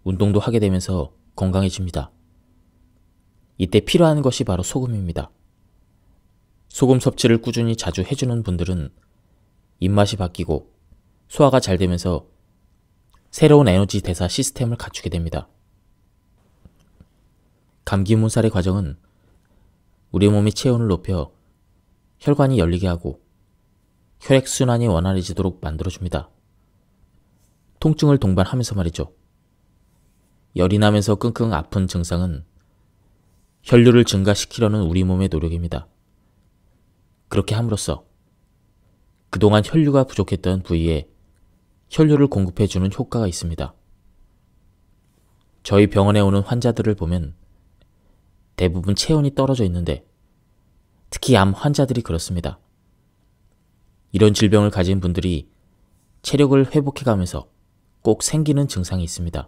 운동도 하게 되면서 건강해집니다. 이때 필요한 것이 바로 소금입니다. 소금 섭취를 꾸준히 자주 해주는 분들은 입맛이 바뀌고 소화가 잘 되면서 새로운 에너지 대사 시스템을 갖추게 됩니다. 감기 문살의 과정은 우리 몸의 체온을 높여 혈관이 열리게 하고 혈액순환이 원활해지도록 만들어줍니다. 통증을 동반하면서 말이죠. 열이 나면서 끙끙 아픈 증상은 혈류를 증가시키려는 우리 몸의 노력입니다. 그렇게 함으로써 그동안 혈류가 부족했던 부위에 혈류를 공급해주는 효과가 있습니다. 저희 병원에 오는 환자들을 보면 대부분 체온이 떨어져 있는데 특히 암 환자들이 그렇습니다. 이런 질병을 가진 분들이 체력을 회복해가면서 꼭 생기는 증상이 있습니다.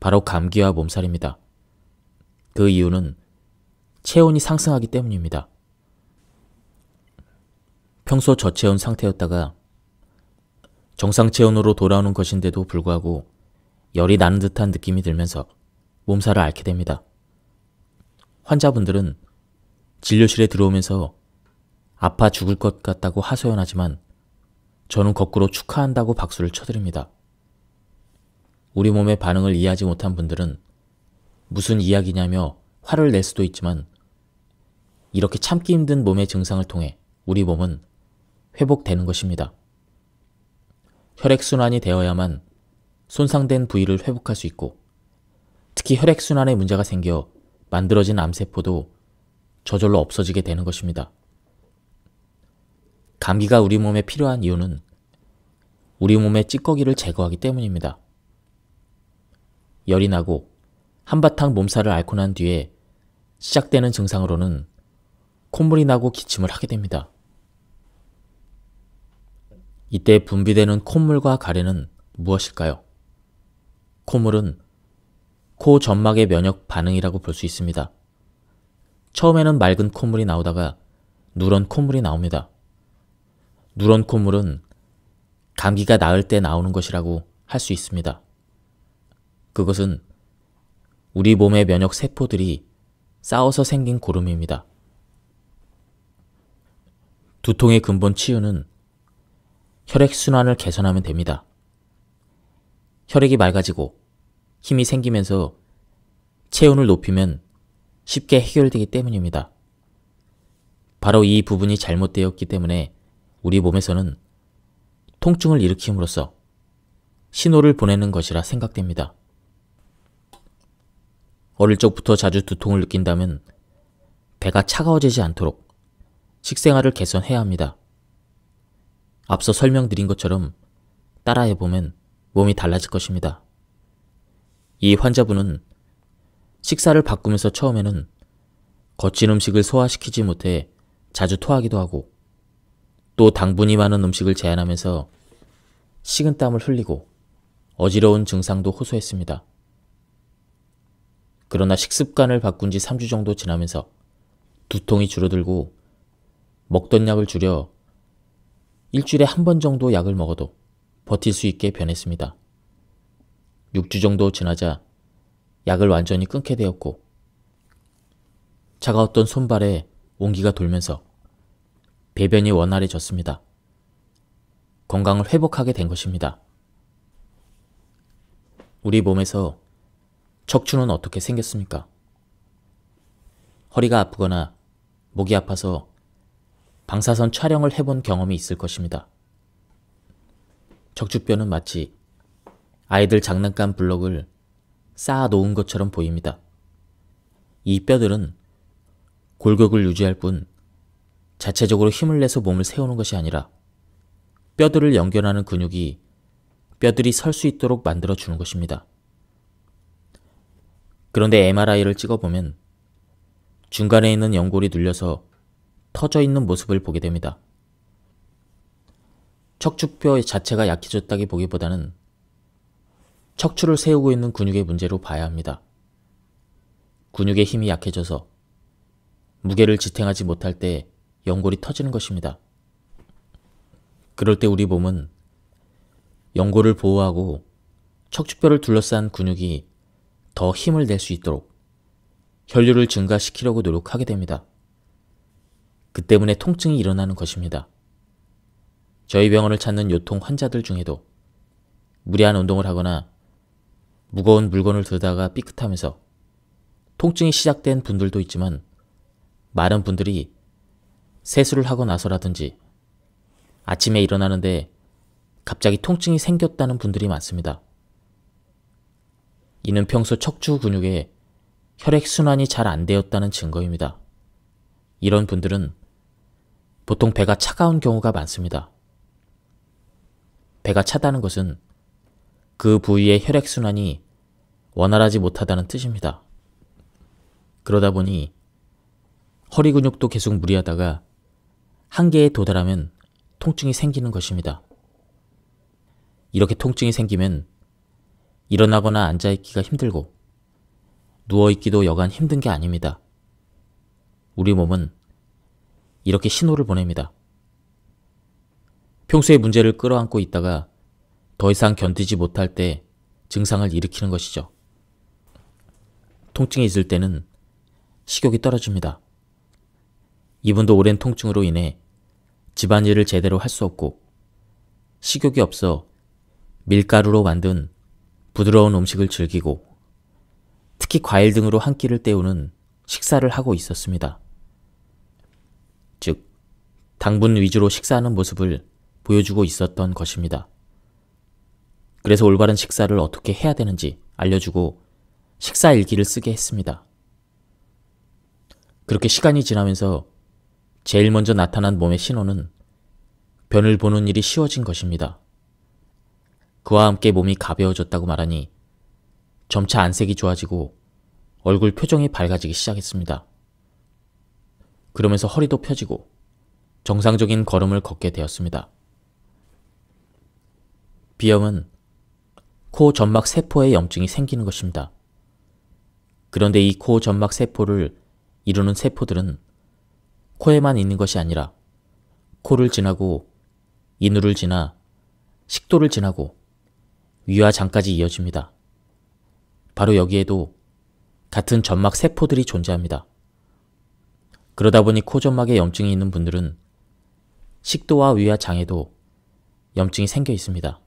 바로 감기와 몸살입니다. 그 이유는 체온이 상승하기 때문입니다. 평소 저체온 상태였다가 정상 체온으로 돌아오는 것인데도 불구하고 열이 나는 듯한 느낌이 들면서 몸살을 앓게 됩니다. 환자분들은 진료실에 들어오면서 아파 죽을 것 같다고 하소연하지만 저는 거꾸로 축하한다고 박수를 쳐드립니다. 우리 몸의 반응을 이해하지 못한 분들은 무슨 이야기냐며 화를 낼 수도 있지만 이렇게 참기 힘든 몸의 증상을 통해 우리 몸은 회복되는 것입니다. 혈액순환이 되어야만 손상된 부위를 회복할 수 있고 특히 혈액순환에 문제가 생겨 만들어진 암세포도 저절로 없어지게 되는 것입니다. 감기가 우리 몸에 필요한 이유는 우리 몸의 찌꺼기를 제거하기 때문입니다. 열이 나고 한바탕 몸살을 앓고 난 뒤에 시작되는 증상으로는 콧물이 나고 기침을 하게 됩니다. 이때 분비되는 콧물과 가래는 무엇일까요? 콧물은 코 점막의 면역 반응이라고 볼 수 있습니다. 처음에는 맑은 콧물이 나오다가 누런 콧물이 나옵니다. 누런 콧물은 감기가 나을 때 나오는 것이라고 할 수 있습니다. 그것은 우리 몸의 면역 세포들이 쌓여서 생긴 고름입니다. 두통의 근본 치유는 혈액순환을 개선하면 됩니다. 혈액이 맑아지고 힘이 생기면서 체온을 높이면 쉽게 해결되기 때문입니다. 바로 이 부분이 잘못되었기 때문에 우리 몸에서는 통증을 일으킴으로써 신호를 보내는 것이라 생각됩니다. 어릴 적부터 자주 두통을 느낀다면 배가 차가워지지 않도록 식생활을 개선해야 합니다. 앞서 설명드린 것처럼 따라해보면 몸이 달라질 것입니다. 이 환자분은 식사를 바꾸면서 처음에는 거친 음식을 소화시키지 못해 자주 토하기도 하고 또 당분이 많은 음식을 제한하면서 식은땀을 흘리고 어지러운 증상도 호소했습니다. 그러나 식습관을 바꾼 지 3주 정도 지나면서 두통이 줄어들고 먹던 약을 줄여 일주일에 한 번 정도 약을 먹어도 버틸 수 있게 변했습니다. 6주 정도 지나자 약을 완전히 끊게 되었고 차가웠던 손발에 온기가 돌면서 배변이 원활해졌습니다. 건강을 회복하게 된 것입니다. 우리 몸에서 척추는 어떻게 생겼습니까? 허리가 아프거나 목이 아파서 방사선 촬영을 해본 경험이 있을 것입니다. 척추뼈는 마치 아이들 장난감 블럭을 쌓아 놓은 것처럼 보입니다. 이 뼈들은 골격을 유지할 뿐 자체적으로 힘을 내서 몸을 세우는 것이 아니라 뼈들을 연결하는 근육이 뼈들이 설 수 있도록 만들어주는 것입니다. 그런데 MRI를 찍어보면 중간에 있는 연골이 눌려서 터져 있는 모습을 보게 됩니다. 척추뼈 자체가 약해졌다기 보기보다는 척추를 세우고 있는 근육의 문제로 봐야 합니다. 근육의 힘이 약해져서 무게를 지탱하지 못할 때 연골이 터지는 것입니다. 그럴 때 우리 몸은 연골을 보호하고 척추뼈를 둘러싼 근육이 더 힘을 낼 수 있도록 혈류를 증가시키려고 노력하게 됩니다. 그 때문에 통증이 일어나는 것입니다. 저희 병원을 찾는 요통 환자들 중에도 무리한 운동을 하거나 무거운 물건을 들다가 삐끗하면서 통증이 시작된 분들도 있지만 많은 분들이 세수를 하고 나서라든지 아침에 일어나는데 갑자기 통증이 생겼다는 분들이 많습니다. 이는 평소 척추 근육에 혈액순환이 잘 안 되었다는 증거입니다. 이런 분들은 보통 배가 차가운 경우가 많습니다. 배가 차다는 것은 그 부위의 혈액순환이 원활하지 못하다는 뜻입니다. 그러다 보니 허리 근육도 계속 무리하다가 한계에 도달하면 통증이 생기는 것입니다. 이렇게 통증이 생기면 일어나거나 앉아있기가 힘들고 누워있기도 여간 힘든 게 아닙니다. 우리 몸은 이렇게 신호를 보냅니다. 평소에 문제를 끌어안고 있다가 더 이상 견디지 못할 때 증상을 일으키는 것이죠. 통증이 있을 때는 식욕이 떨어집니다. 이분도 오랜 통증으로 인해 집안일을 제대로 할 수 없고 식욕이 없어 밀가루로 만든 부드러운 음식을 즐기고 특히 과일 등으로 한 끼를 때우는 식사를 하고 있었습니다. 즉, 당분 위주로 식사하는 모습을 보여주고 있었던 것입니다. 그래서 올바른 식사를 어떻게 해야 되는지 알려주고 식사 일기를 쓰게 했습니다. 그렇게 시간이 지나면서 제일 먼저 나타난 몸의 신호는 변을 보는 일이 쉬워진 것입니다. 그와 함께 몸이 가벼워졌다고 말하니 점차 안색이 좋아지고 얼굴 표정이 밝아지기 시작했습니다. 그러면서 허리도 펴지고 정상적인 걸음을 걷게 되었습니다. 비염은 코 점막 세포에 염증이 생기는 것입니다. 그런데 이 코 점막 세포를 이루는 세포들은 코에만 있는 것이 아니라 코를 지나고 인후를 지나 식도를 지나고 위와 장까지 이어집니다. 바로 여기에도 같은 점막 세포들이 존재합니다. 그러다 보니 코 점막에 염증이 있는 분들은 식도와 위와 장에도 염증이 생겨 있습니다.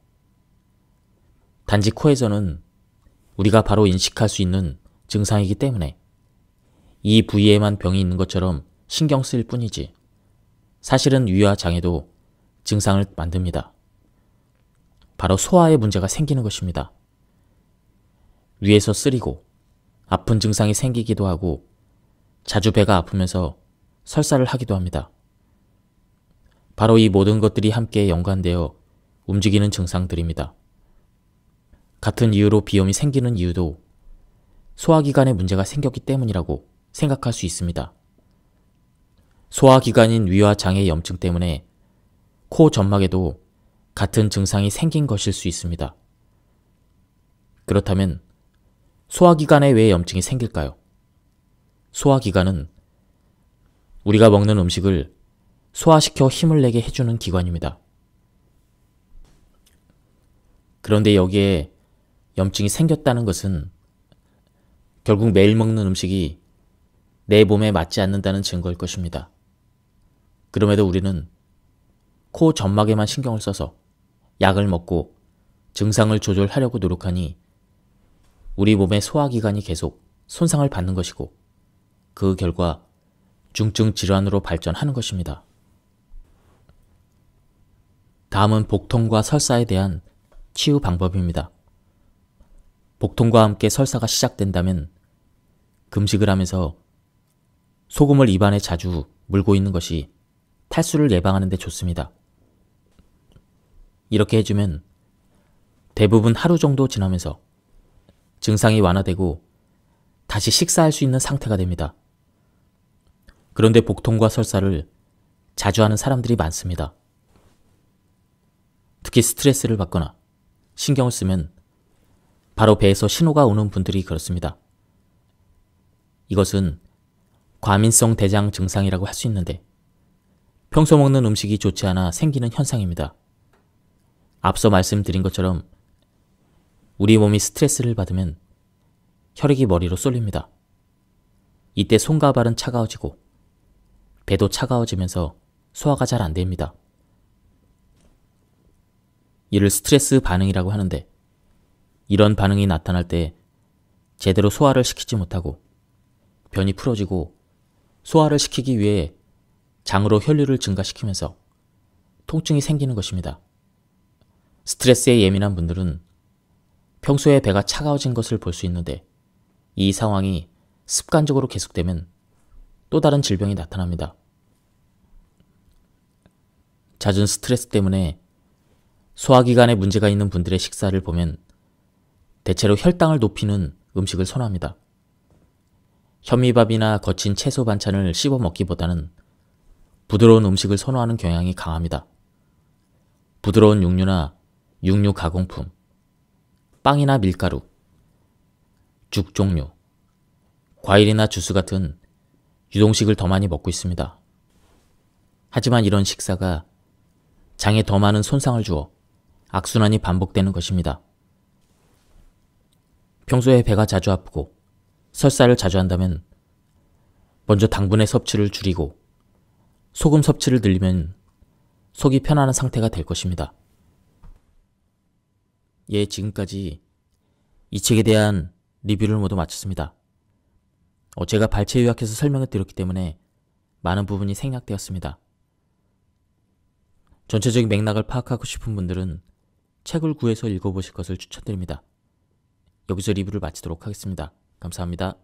단지 코에서는 우리가 바로 인식할 수 있는 증상이기 때문에 이 부위에만 병이 있는 것처럼 신경 쓰일 뿐이지 사실은 위와 장에도 증상을 만듭니다. 바로 소화에 문제가 생기는 것입니다. 위에서 쓰리고 아픈 증상이 생기기도 하고 자주 배가 아프면서 설사를 하기도 합니다. 바로 이 모든 것들이 함께 연관되어 움직이는 증상들입니다. 같은 이유로 비염이 생기는 이유도 소화기관에 문제가 생겼기 때문이라고 생각할 수 있습니다. 소화기관인 위와 장의 염증 때문에 코 점막에도 같은 증상이 생긴 것일 수 있습니다. 그렇다면 소화기관에 왜 염증이 생길까요? 소화기관은 우리가 먹는 음식을 소화시켜 힘을 내게 해주는 기관입니다. 그런데 여기에 염증이 생겼다는 것은 결국 매일 먹는 음식이 내 몸에 맞지 않는다는 증거일 것입니다. 그럼에도 우리는 코 점막에만 신경을 써서 약을 먹고 증상을 조절하려고 노력하니 우리 몸의 소화기관이 계속 손상을 받는 것이고 그 결과 중증 질환으로 발전하는 것입니다. 다음은 복통과 설사에 대한 치유 방법입니다. 복통과 함께 설사가 시작된다면 금식을 하면서 소금을 입안에 자주 물고 있는 것이 탈수를 예방하는 데 좋습니다. 이렇게 해주면 대부분 하루 정도 지나면서 증상이 완화되고 다시 식사할 수 있는 상태가 됩니다. 그런데 복통과 설사를 자주 하는 사람들이 많습니다. 특히 스트레스를 받거나 신경을 쓰면 바로 배에서 신호가 오는 분들이 그렇습니다. 이것은 과민성 대장 증상이라고 할 수 있는데 평소 먹는 음식이 좋지 않아 생기는 현상입니다. 앞서 말씀드린 것처럼 우리 몸이 스트레스를 받으면 혈액이 머리로 쏠립니다. 이때 손과 발은 차가워지고 배도 차가워지면서 소화가 잘 안 됩니다. 이를 스트레스 반응이라고 하는데 이런 반응이 나타날 때 제대로 소화를 시키지 못하고 변이 풀어지고 소화를 시키기 위해 장으로 혈류를 증가시키면서 통증이 생기는 것입니다. 스트레스에 예민한 분들은 평소에 배가 차가워진 것을 볼 수 있는데 이 상황이 습관적으로 계속되면 또 다른 질병이 나타납니다. 잦은 스트레스 때문에 소화기관에 문제가 있는 분들의 식사를 보면 대체로 혈당을 높이는 음식을 선호합니다. 현미밥이나 거친 채소 반찬을 씹어 먹기보다는 부드러운 음식을 선호하는 경향이 강합니다. 부드러운 육류나 육류 가공품, 빵이나 밀가루, 죽 종류, 과일이나 주스 같은 유동식을 더 많이 먹고 있습니다. 하지만 이런 식사가 장에 더 많은 손상을 주어 악순환이 반복되는 것입니다. 평소에 배가 자주 아프고 설사를 자주 한다면 먼저 당분의 섭취를 줄이고 소금 섭취를 늘리면 속이 편안한 상태가 될 것입니다. 예, 지금까지 이 책에 대한 리뷰를 모두 마쳤습니다. 제가 발췌 요약해서 설명을 드렸기 때문에 많은 부분이 생략되었습니다. 전체적인 맥락을 파악하고 싶은 분들은 책을 구해서 읽어보실 것을 추천드립니다. 여기서 리뷰를 마치도록 하겠습니다. 감사합니다.